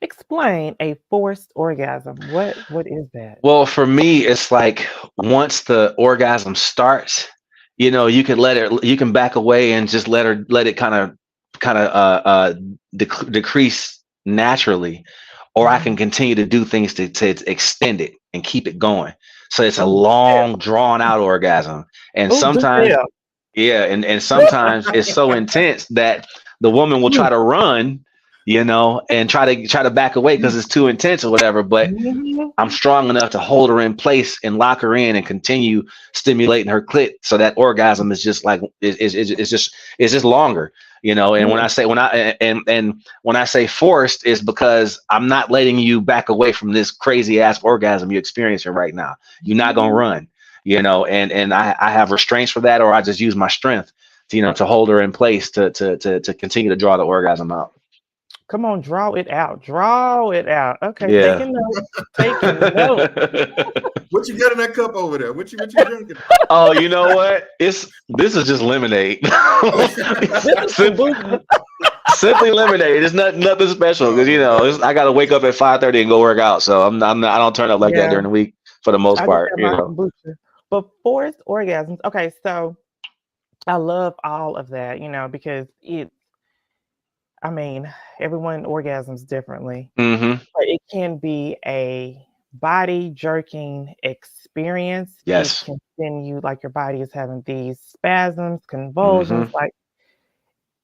explain a forced orgasm. What is that? Well, for me, it's like once the orgasm starts, you can back away and just let it decrease naturally, or I can Mhm. continue to do things to extend it and keep it going. So it's a Oh, good long, drawn out orgasm. And tell. Oh, do sometimes, tell. yeah, and sometimes it's so intense that the woman will try to run, and try to back away because it's too intense or whatever. But Mhm. I'm strong enough to hold her in place and lock her in and continue stimulating her clit, so that orgasm is just like it's just longer, And when I Mm. say when I say forced, is because I'm not letting you back away from this crazy ass orgasm you're experiencing right now. You're not gonna run, and I have restraints for that, or I just use my strength to hold her in place to continue to draw the orgasm out. Come on, draw it out. Draw it out. Okay, Yeah. taking notes. Taking notes. What you got in that cup over there? What you drinking? Oh, you know what? This is just lemonade. This is Sim- kombucha. Simply lemonade. It's nothing special because Oh man. I got to wake up at 5:30 and go work out. So I don't turn up like that Yeah, during the week for the most I just part. had my kombucha. But forced orgasms. Okay, so I love all of that, because I mean, everyone orgasms differently, Hmm. but it can be a body jerking experience. It Yes. can send you like your body is having these spasms, convulsions, Hmm. like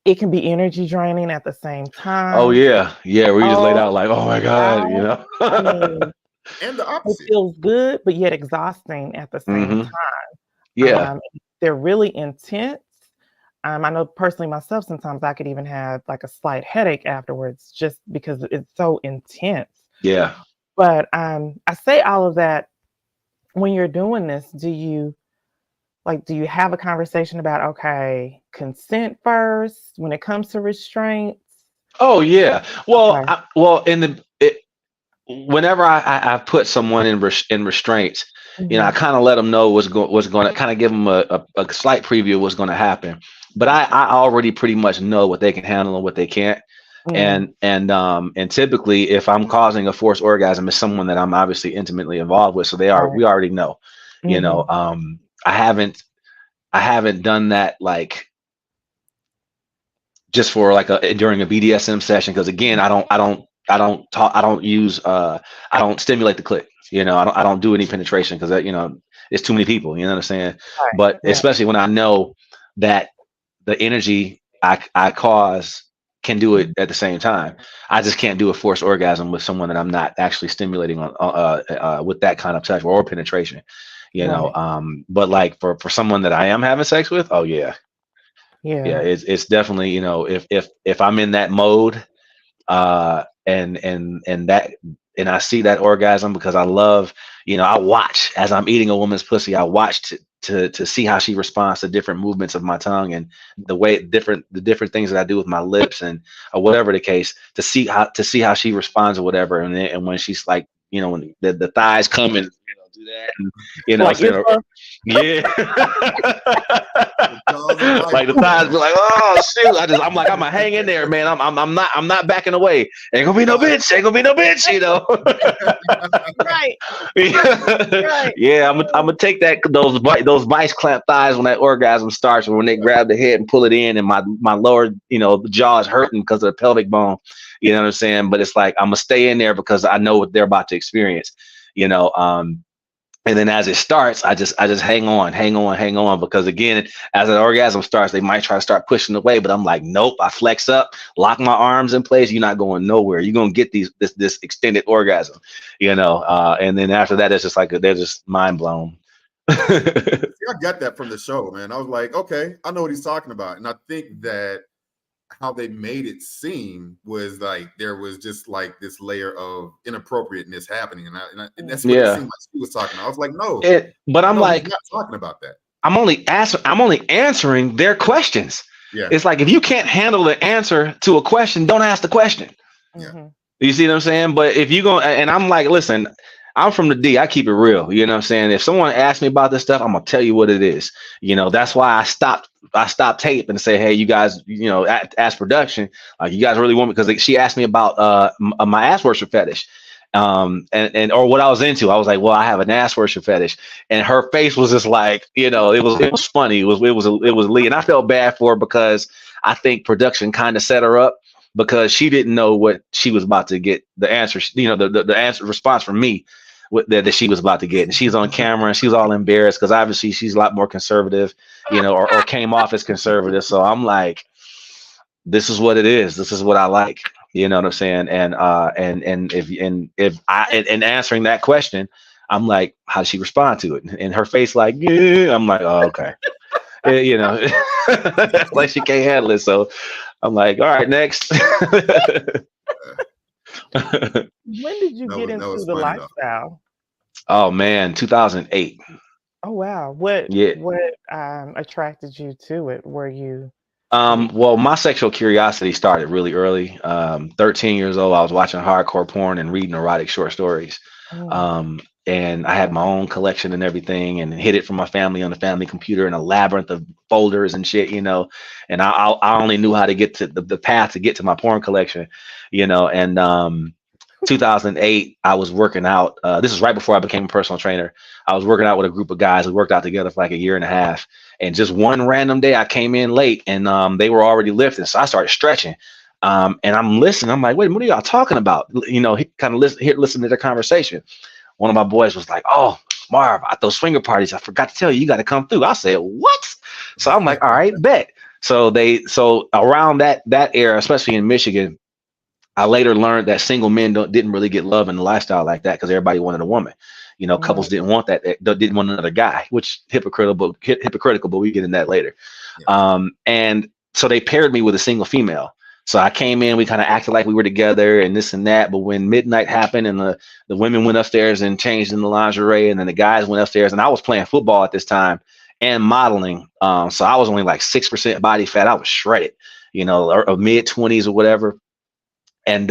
it can be energy draining at the same Oh time. yeah, yeah. We just laid Oh out like, oh my God, you God. know. I mean, And the it opposite. feels good, but yet exhausting at the same Hmm. time. Yeah. They're really intense. I know personally myself, sometimes I could even have like a slight headache afterwards just because it's so intense. Yeah. But I say all of that when you're doing this, do you have a conversation about, okay, consent first when it comes to restraints? Oh yeah. Well, Okay. whenever I put someone in restraints, I Hmm. kind of let them know what's going to kind of give them a slight preview of what's going to happen. But I already pretty much know what they can handle and what they can't. Mm, And typically, if I'm causing a forced orgasm, it's someone that I'm obviously intimately involved with, so right. we already know. You know, Hmm. I haven't done that like just for like a during a BDSM session, because again, I don't use I don't stimulate the clit. I don't do any penetration because it's too many people. You know what I'm saying? Right. But Right. especially when I know that the energy I cause can do it Mhm. at the same time. I just can't do a forced orgasm with someone that I'm not actually stimulating on with that kind of touch or penetration. Right. But like for someone that I am having sex with, oh yeah, yeah, Yeah. it's definitely, if I'm in that mode, and I see that orgasm, because I love, I watch as I'm eating a woman's pussy. I watch to see how she responds to different movements of my tongue, and the different things that I do with my lips, and or whatever the case, to see how she responds or whatever. And when she's like, when the thighs come and do that, and Like it's a yeah. The jaws of life, Like the man. thighs be like, oh shoot! I'm like, I'm gonna hang in there, man. I'm not backing away. Ain't gonna be no Right. bitch. Ain't gonna be no bitch. right. Right. Yeah, I'm gonna take those vice clamp thighs when that orgasm starts, or when they grab the head and pull it in, and my lower, the jaw is hurting because of the pelvic bone. You know what I'm saying? But it's like I'm gonna stay in there because I know what they're about to experience. You know, um, and then as it starts, I just hang on, because again, as an orgasm starts, they might try to start pushing away, but I'm like, nope. I flex up, lock my arms in place. You're not going nowhere. You're gonna get this extended orgasm. And then after that, it's just like they're just mind blown. See, I got that from the show, man. I was like, okay, I know what he's talking about. And I think that how they made it seem was like there was just like this layer of inappropriateness happening. And that's what it Yeah. seemed like she was talking about. I was like, no, But I'm no, he's like, not talking about that. I'm only answering their questions. Yeah, It's like, if you can't handle the answer to a question, don't ask the question. yeah. Hmm. You see what I'm saying? But if you go, and I'm like, listen, I'm from the D. I keep it real. You know what I'm saying? If someone asks me about this stuff, I'm gonna tell you what it is. That's why I stopped tape and say, hey, you guys, ask production, like, you guys really want me, because she asked me about my ass worship fetish. And or what I was into. I was like, well, I have an ass worship fetish, and her face was just like, it was funny. It was Lee, and I felt bad for her, because I think production kind of set her up, because she didn't know what she was about to get, the answer, the answer response from me, that she was about to get. And she's on camera and she was all embarrassed, because obviously she's a lot more conservative, or came off as conservative. So I'm like, this is what it is. This is what I like. You know what I'm saying? And answering that question, I'm like, how does she respond to it? And her face like, yeah. I'm like, oh, okay. Like she can't handle it. So I'm like, all right, next. When did you get That into was the funny though. lifestyle? Oh man, 2008. Oh wow. What Yeah. what attracted you to it? Were you Well, my sexual curiosity started really early. 13 years old, I was watching hardcore porn and reading erotic short stories. mm, And I had my own collection and everything, and hid it from my family on the family computer in a labyrinth of folders and shit. And I only knew how to get to the path to get to my porn collection. And 2008, I was working out. This is right before I became a personal trainer. I was working out with a group of guys. We worked out together for like a year and a half. And just one random day, I came in late, and they were already lifting. So I started stretching. And I'm listening. I'm like, wait, what are y'all talking about? You know, he kind of listen to their conversation. One of my boys was like, oh, Marv, at those swinger parties, I forgot to tell you, you got to come through. I said, what? So I'm like, all right, bet. So around that era, especially in Michigan, I later learned that single men didn't really get love in the lifestyle like that because everybody wanted a woman. You know, couples didn't want that. They didn't want another guy, which hypocritical, but we get in that later. Yeah. And so they paired me with a single female. So I came in, we kind of acted like we were together and this and that. But when midnight happened and the women went upstairs and changed in the lingerie, and then the guys went upstairs, and I was playing football at this time and modeling. So I was only like 6% body fat. I was shredded, you know, or mid-20s or whatever. And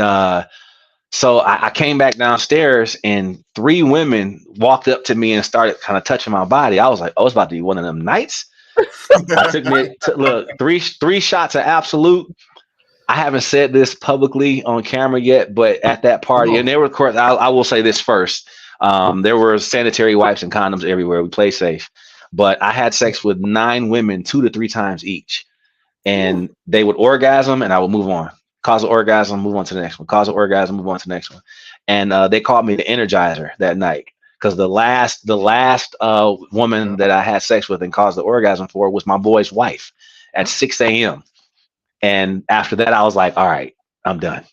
so I came back downstairs, and 3 women walked up to me and started kind of touching my body. I was like, oh, it's about to be one of them nights. I took me look, three shots of Absolute. I haven't said this publicly on camera yet, but at that party, and there were, of course, I will say this first. There were sanitary wipes and condoms everywhere. We play safe, but I had sex with 9 women 2 to 3 times each, and they would orgasm, and I would move on. Cause an orgasm, move on to the next one. Cause an orgasm, move on to the next one. And they called me the Energizer that night because the last woman that I had sex with and caused the orgasm for was my boy's wife at 6 a.m. And after that, I was like, all right, I'm done.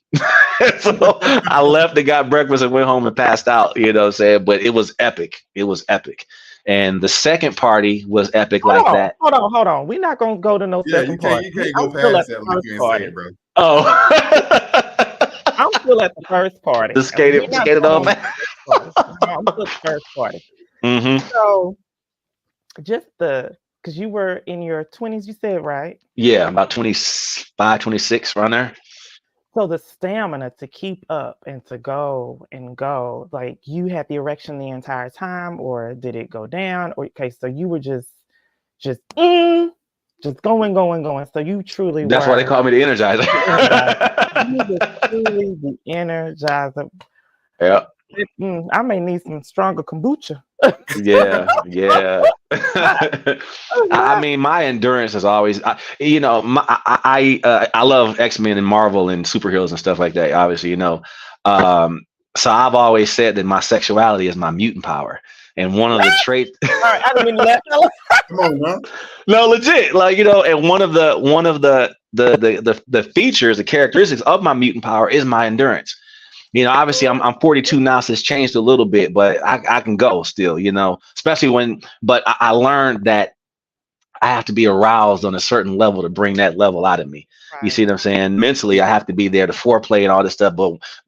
So I left and got breakfast and went home and passed out, you know what I'm saying? But it was epic. It was epic. And the second party was epic that. Hold on. We're not going to go to no second party. You can't go past that like you ain't saying, bro. Oh. I'm still at the first party. The skated on back. I'm still at the first party. Mm-hmm. So just because you were in your 20s, you said, right? Yeah, about 25, 26, around there. So the stamina to keep up and to go, like you had the erection the entire time, or did it go down? Or okay, so you were just going. So you truly That's why they call me the Energizer. You were truly the Energizer. Yeah. I may need some stronger kombucha. Yeah. I mean, my endurance is always, I love X-Men and Marvel and superheroes and stuff like that, obviously, you know. So I've always said that my sexuality is my mutant power. And one of the traits. All right, I didn't mean that. Come on, man. No, legit. Like, you know, and one of the features, the characteristics of my mutant power is my endurance. You know, obviously I'm 42 now, so it's changed a little bit, but I can go still, you know, especially but I learned that I have to be aroused on a certain level to bring that level out of me. Right. You see what I'm saying? Mentally, I have to be there to foreplay and all this stuff.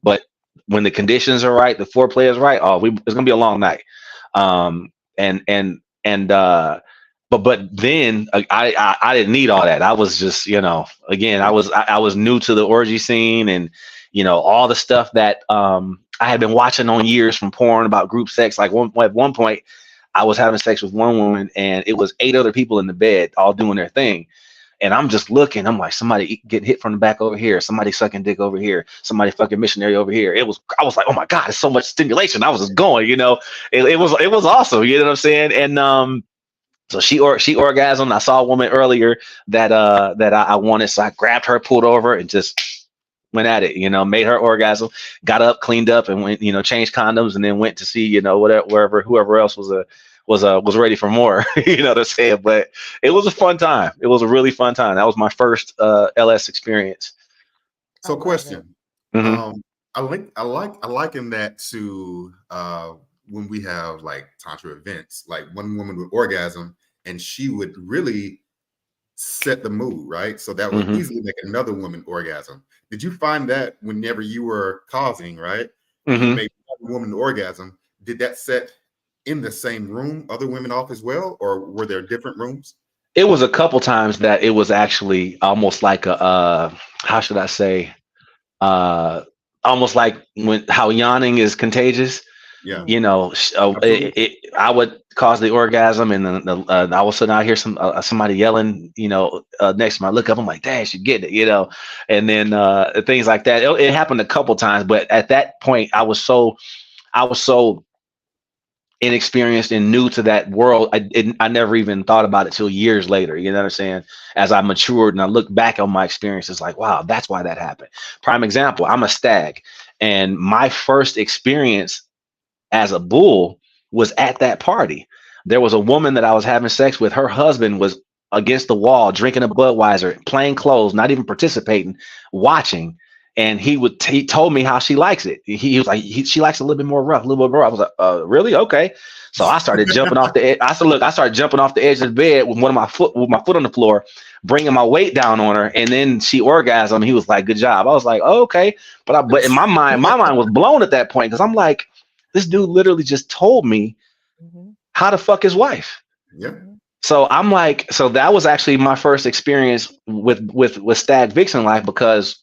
But when the conditions are right, the foreplay is right. It's going to be a long night. But then I didn't need all that. I was just, you know, again, I was new to the orgy scene, and you know, all the stuff that I had been watching on years from porn about group sex. Like at one point, I was having sex with one woman, and it was 8 other people in the bed, all doing their thing. And I'm just looking. I'm like, somebody getting hit from the back over here, somebody sucking dick over here, somebody fucking missionary over here. I was like, oh my God, it's so much stimulation. I was just going, you know, it was awesome. You know what I'm saying? And so she orgasmed. I saw a woman earlier that I wanted, so I grabbed her, pulled over, and just went at it, you know, made her orgasm, got up, cleaned up, and went, you know, changed condoms, and then went to see, you know, whoever else was ready for more, you know what I'm saying? But it was a fun time. It was a really fun time. That was my first LS experience. So question. Mm-hmm. I liken that to when we have like tantra events, like one woman would orgasm and she would really set the mood, right? So that would easily make another woman orgasm. Did you find that whenever you were causing, right? You made one woman orgasm, did that set in the same room other women off as well, or were there different rooms? It was a couple times that it was actually almost like a how should I say, almost like how yawning is contagious. Yeah, you know, I would cause the orgasm, and then all of a sudden I hear somebody yelling, you know, next to me. I look up, I'm like, dang, she get it, you know, and then things like that. It happened a couple times, but at that point, I was so inexperienced and new to that world. I never even thought about it till years later. You know what I'm saying? As I matured and I look back on my experience, it's like, wow, that's why that happened. Prime example, I'm a stag. And my first experience as a bull was at that party. There was a woman that I was having sex with. Her husband was against the wall, drinking a Budweiser, plain clothes, not even participating, watching. And he told me how she likes it. He was like, she likes a little bit more rough, a little bit more rough. I was like, really? Okay. So I started jumping off the edge. I started jumping off the edge of the bed with my foot on the floor, bringing my weight down on her. And then she orgasmed. He was like, good job. I was like, oh, okay. But in my mind was blown at that point. Cause I'm like, this dude literally just told me how to fuck his wife. Yeah. So I'm like, so that was actually my first experience with stag vixen life, because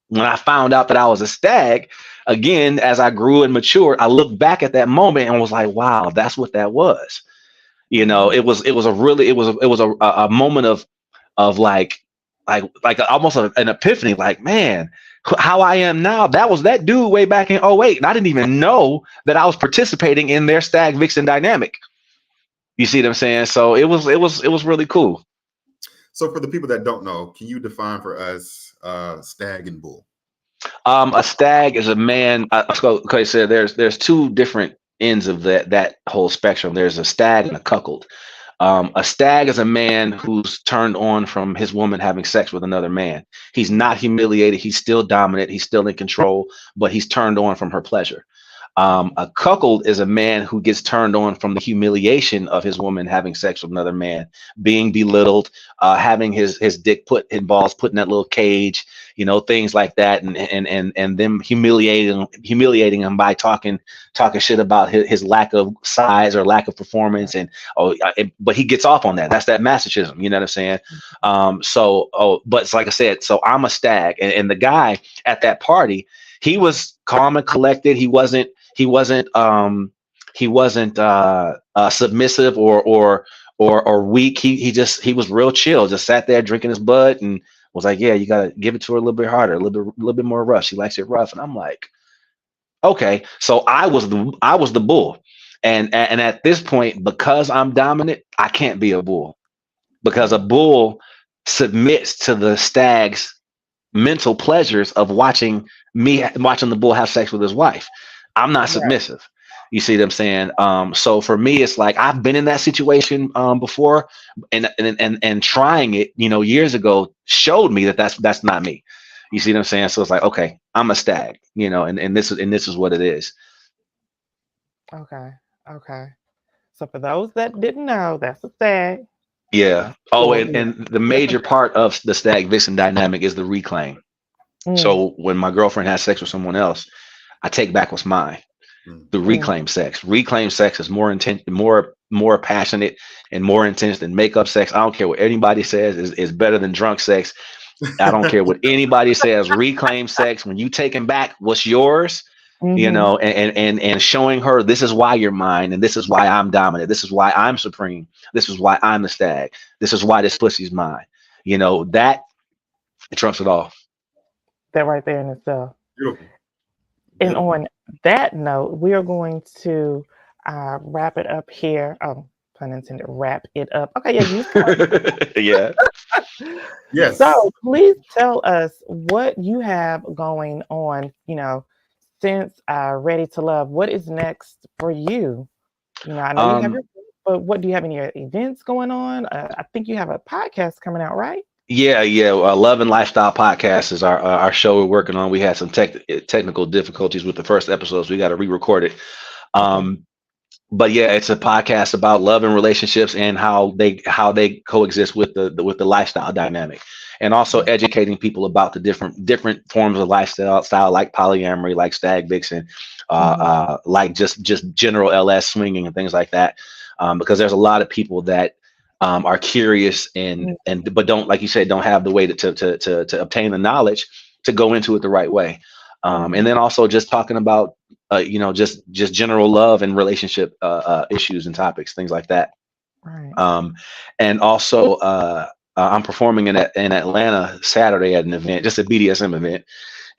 when I found out that I was a stag, again, as I grew and matured, I looked back at that moment and was like, wow, that's what that was. You know, it was a moment of like almost an epiphany, like, man, how I am now, that was that dude way back in 2008. And I didn't even know that I was participating in their stag vixen dynamic. You see what I'm saying? So it was really cool. So for the people that don't know, can you define for us stag and bull? A stag is a man. Okay, so there's two different ends of that whole spectrum. There's a stag and a cuckold. A stag is a man who's turned on from his woman having sex with another man. He's not humiliated. He's still dominant. He's still in control, but he's turned on from her pleasure. A cuckold is a man who gets turned on from the humiliation of his woman having sex with another man, being belittled, having his dick put in balls, put in that little cage, you know, things like that, and them humiliating him by talking shit about his lack of size or lack of performance, but he gets off on that. That's that masochism, you know what I'm saying? But it's like I said, so I'm a stag, and the guy at that party, he was calm and collected. He wasn't submissive or weak. He was real chill. Just sat there drinking his bud and was like, yeah, you gotta give it to her a little bit harder, a little bit more rough. She likes it rough. And I'm like, okay. So I was the bull, and at this point, because I'm dominant, I can't be a bull, because a bull submits to the stag's mental pleasures of watching the bull have sex with his wife. I'm not submissive. You see what I'm saying? So for me, it's like I've been in that situation before, and trying it, you know, years ago showed me that that's not me. You see what I'm saying? So it's like, okay, I'm a stag, you know, and this is what it is. Okay. So for those that didn't know, that's a stag. Yeah. Oh, and the major part of the stag vixen dynamic is the reclaim. So when my girlfriend has sex with someone else, I take back what's mine. The reclaim sex. Reclaim sex is more intense, more passionate, and more intense than makeup sex. I don't care what anybody says is better than drunk sex. I don't care what anybody says. Reclaim sex, when you taking back what's yours, you know, and showing her, this is why you're mine, and this is why I'm dominant. This is why I'm supreme. This is why I'm the stag. This is why this pussy's mine. You know, that it trumps it all. That right there in itself. Beautiful. And on that note, we are going to wrap it up here. Oh, pun intended, wrap it up. Okay, yeah. Yeah. Yes. So please tell us what you have going on, you know, since Ready to Love. What is next for you? You know, I know you have your, but what do you have any events going on? I think you have a podcast coming out, right? Yeah. Love and Lifestyle Podcast is our show we're working on. We had some technical difficulties with the first episodes. We got to re-record it. But yeah, it's a podcast about love and relationships and how they coexist with the lifestyle dynamic, and also educating people about the different forms of lifestyle, like polyamory, like stag vixen, like just general LS swinging and things like that. Because there's a lot of people that are curious but don't, like you said, don't have the way to obtain the knowledge to go into it the right way. And then also just talking about you know, just general love and relationship issues and topics, things like that. Right. And also I'm performing in Atlanta Saturday at an event, just a BDSM event,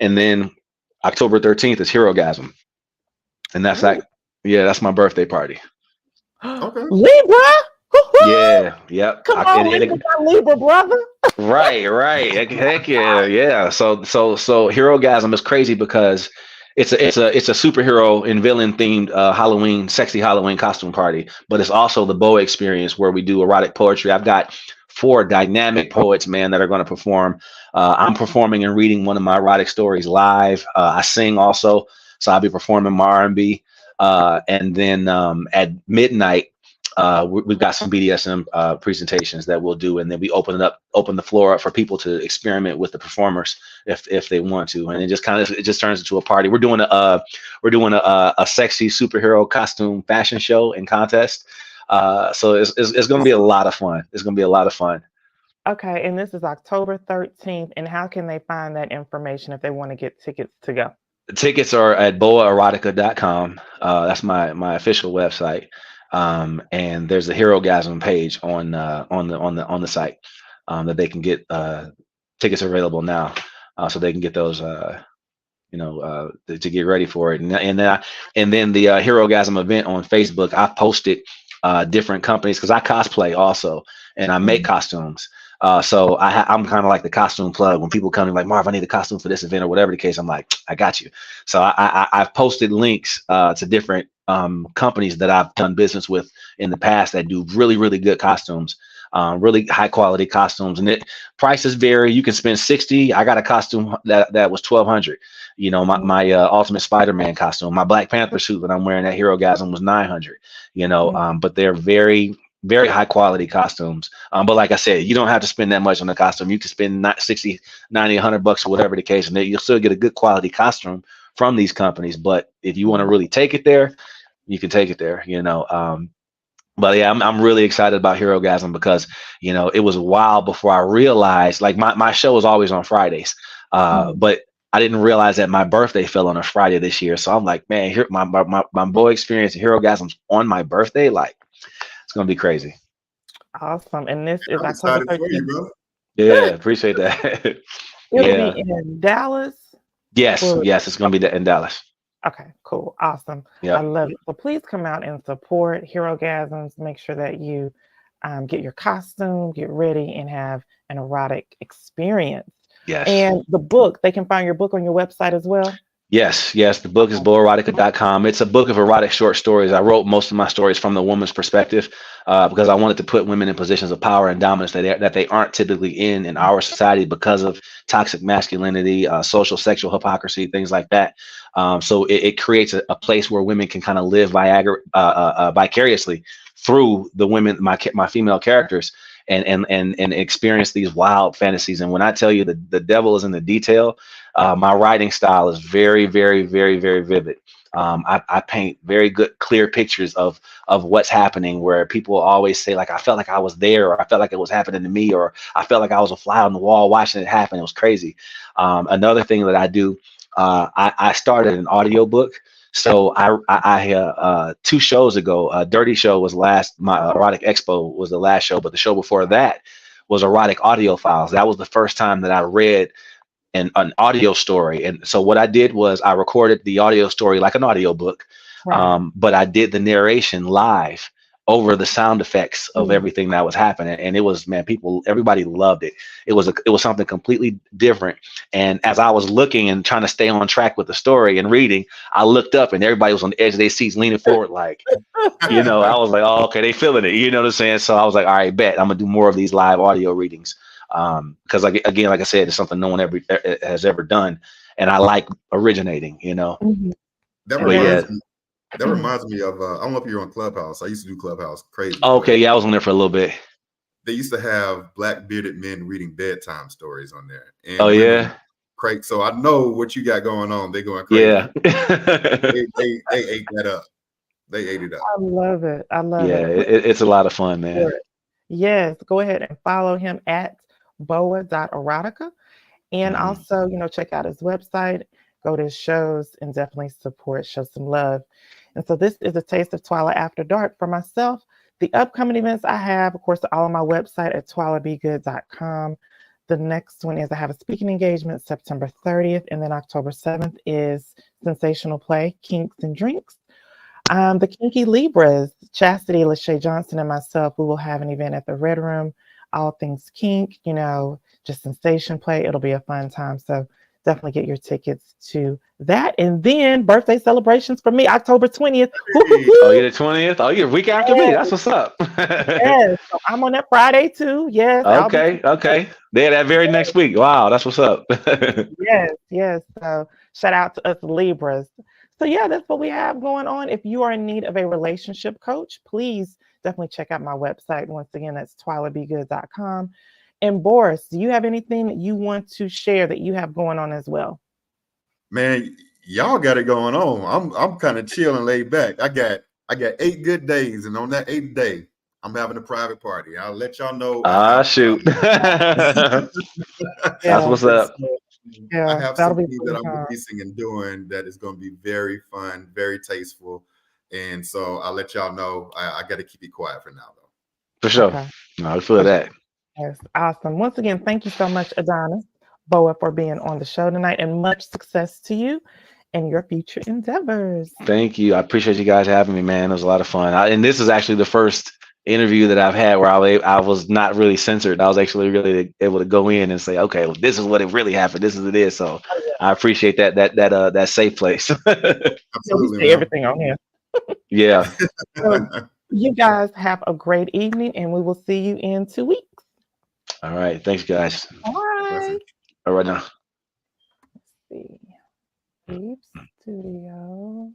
and then October 13th is Herogasm, and that's like, Yeah, that's my birthday party. Okay. Libra. Woo-hoo! Yeah, yep. Come on, Libra, my Libra brother. Right. Heck yeah. So Hero Gasm is crazy because it's a superhero and villain themed Halloween, sexy Halloween costume party, but it's also the BOA experience where we do erotic poetry. I've got 4 dynamic poets, man, that are going to perform. I'm performing and reading one of my erotic stories live. I sing also, so I'll be performing my R&B. And then at midnight, we've got some BDSM presentations that we'll do, and then we open the floor up for people to experiment with the performers if they want to, and it just turns into a party. We're doing a sexy superhero costume fashion show and contest. So it's going to be a lot of fun. It's going to be a lot of fun. Okay, and this is October 13th. And how can they find that information if they want to get tickets to go? Tickets are at boaerotica.com. That's my official website. And there's a HeroGasm page on the site that they can get tickets available now, so they can get those to get ready for it. And then the HeroGasm event on Facebook. I posted different companies because I cosplay also, and I make costumes. So I'm kind of like the costume plug. When people come in like, Marv, I need a costume for this event or whatever the case, I'm like, I got you. So I've posted links to different companies that I've done business with in the past that do really, really good costumes, really high quality costumes. And prices vary. You can spend $60. I got a costume that was $1,200. My Ultimate Spider-Man costume, my Black Panther suit that I'm wearing at HeroGasm was $900. But they're very, very high quality costumes. But like I said, you don't have to spend that much on the costume. You can spend not 60, 90, $100 or whatever the case, and you'll still get a good quality costume from these companies. But if you want to really take it there, you can take it there. But yeah, I'm really excited about HeroGasm because it was a while before I realized, like, my show was always on Fridays, but I didn't realize that my birthday fell on a Friday this year. So I'm like, man, here my boy experience and HeroGasm's on my birthday. Like, it's gonna be crazy. Awesome. And this is I'm October excited for you, 13th. bro. Yeah, appreciate that. It'll Yeah. be in Dallas. Yes, Or- it's gonna be in Dallas. Okay, cool. Awesome. Yeah. I love it. So please come out and support HeroGasms. Make sure that you get your costume, get ready, and have an erotic experience. Yes. And the book, they can find your book on your website as well. Yes. The book is boaerotica.com. It's a book of erotic short stories. I wrote most of my stories from the woman's perspective because I wanted to put women in positions of power and dominance that they aren't typically in our society because of toxic masculinity, social sexual hypocrisy, things like that. So it creates a place where women can kind of live vicariously through the women, my female characters, and experience these wild fantasies. And when I tell you the devil is in the detail, my writing style is very, very, very, very vivid. I paint very good, clear pictures of what's happening, where people always say, like, I felt like I was there, or I felt like it was happening to me, or I felt like I was a fly on the wall watching it happen. It was crazy. Another thing that I do, I started an audiobook. So I 2 shows ago, Dirty Show was my Erotic Expo was the last show, but the show before that was Erotic Audio Files. That was the first time that I read an audio story. And so what I did was I recorded the audio story like an audiobook, Right. but I did the narration live over the sound effects of everything that was happening. And it was, man, everybody loved it. It was something completely different. And as I was looking and trying to stay on track with the story and reading, I looked up and everybody was on the edge of their seats leaning forward, like, I was like, oh, okay, they feeling it. You know what I'm saying? So I was like, all right, bet I'm gonna do more of these live audio readings. Because like I said, it's something no one has ever done, and I like originating. Mhm. That But yeah. reminds me of I don't know if you're on Clubhouse. I used to do Clubhouse crazy. Okay, yeah, I was on there for a little bit. They used to have black bearded men reading bedtime stories on there. And Oh yeah. Craig. So I know what you got going on. They going crazy. Yeah. they ate that up. They ate it up. I love it. I love Yeah, it. it's a lot of fun, man. Yes, go ahead and follow him at boa.erotica. And also, check out his website, go to his shows, and definitely show some love. And so this is a taste of Twilight After Dark for myself. The upcoming events I have, of course, are all on my website at twilabegood.com. The next one is I have a speaking engagement September 30th, and then October 7th is Sensational Play, Kinks and Drinks. The Kinky Libras, Chastity, Lachey Johnson, and myself, we will have an event at the Red Room, all things kink, just sensation play. It'll be a fun time. So definitely get your tickets to that. And then birthday celebrations for me, October 20th. Hey, Oh, you're the 20th? Oh, you're a week after me. That's what's up. Yes. So I'm on that Friday too. Yes. I'll be. Okay. There, that very next week. Wow, that's what's up. Yes. So shout out to us Libras. So yeah, that's what we have going on. If you are in need of a relationship coach, please definitely check out my website. Once again, that's twylabegood.com. And Boris, do you have anything that you want to share that you have going on as well? man, y'all got it going on. I'm kind of chill and laid back. I got 8 good days, and on that 8th day, I'm having a private party. I'll let y'all know. Shoot. That's Yeah. what's up. I Yeah, have that'll be something pretty that I'm fun. releasing and doing that is going to be very fun, very tasteful. And so I'll let y'all know. I got to keep it quiet for now, though. For sure. Okay. No, I feel that. Yes, awesome. Once again, thank you so much, Adonis, Boa, for being on the show tonight, and much success to you and your future endeavors. Thank you. I appreciate you guys having me, man. It was a lot of fun. And this is actually the first interview that I've had where I was not really censored. I was actually really able to go in and say, okay, well, this is what it really happened. This is it is. So Oh, yeah. I appreciate that safe place. Yeah, we Absolutely, say man. everything on here. Yeah. So you guys have a great evening, and we will see you in 2 weeks. All right. Thanks, guys. Bye. Blessings. All right now. Let's see. Beep Studio.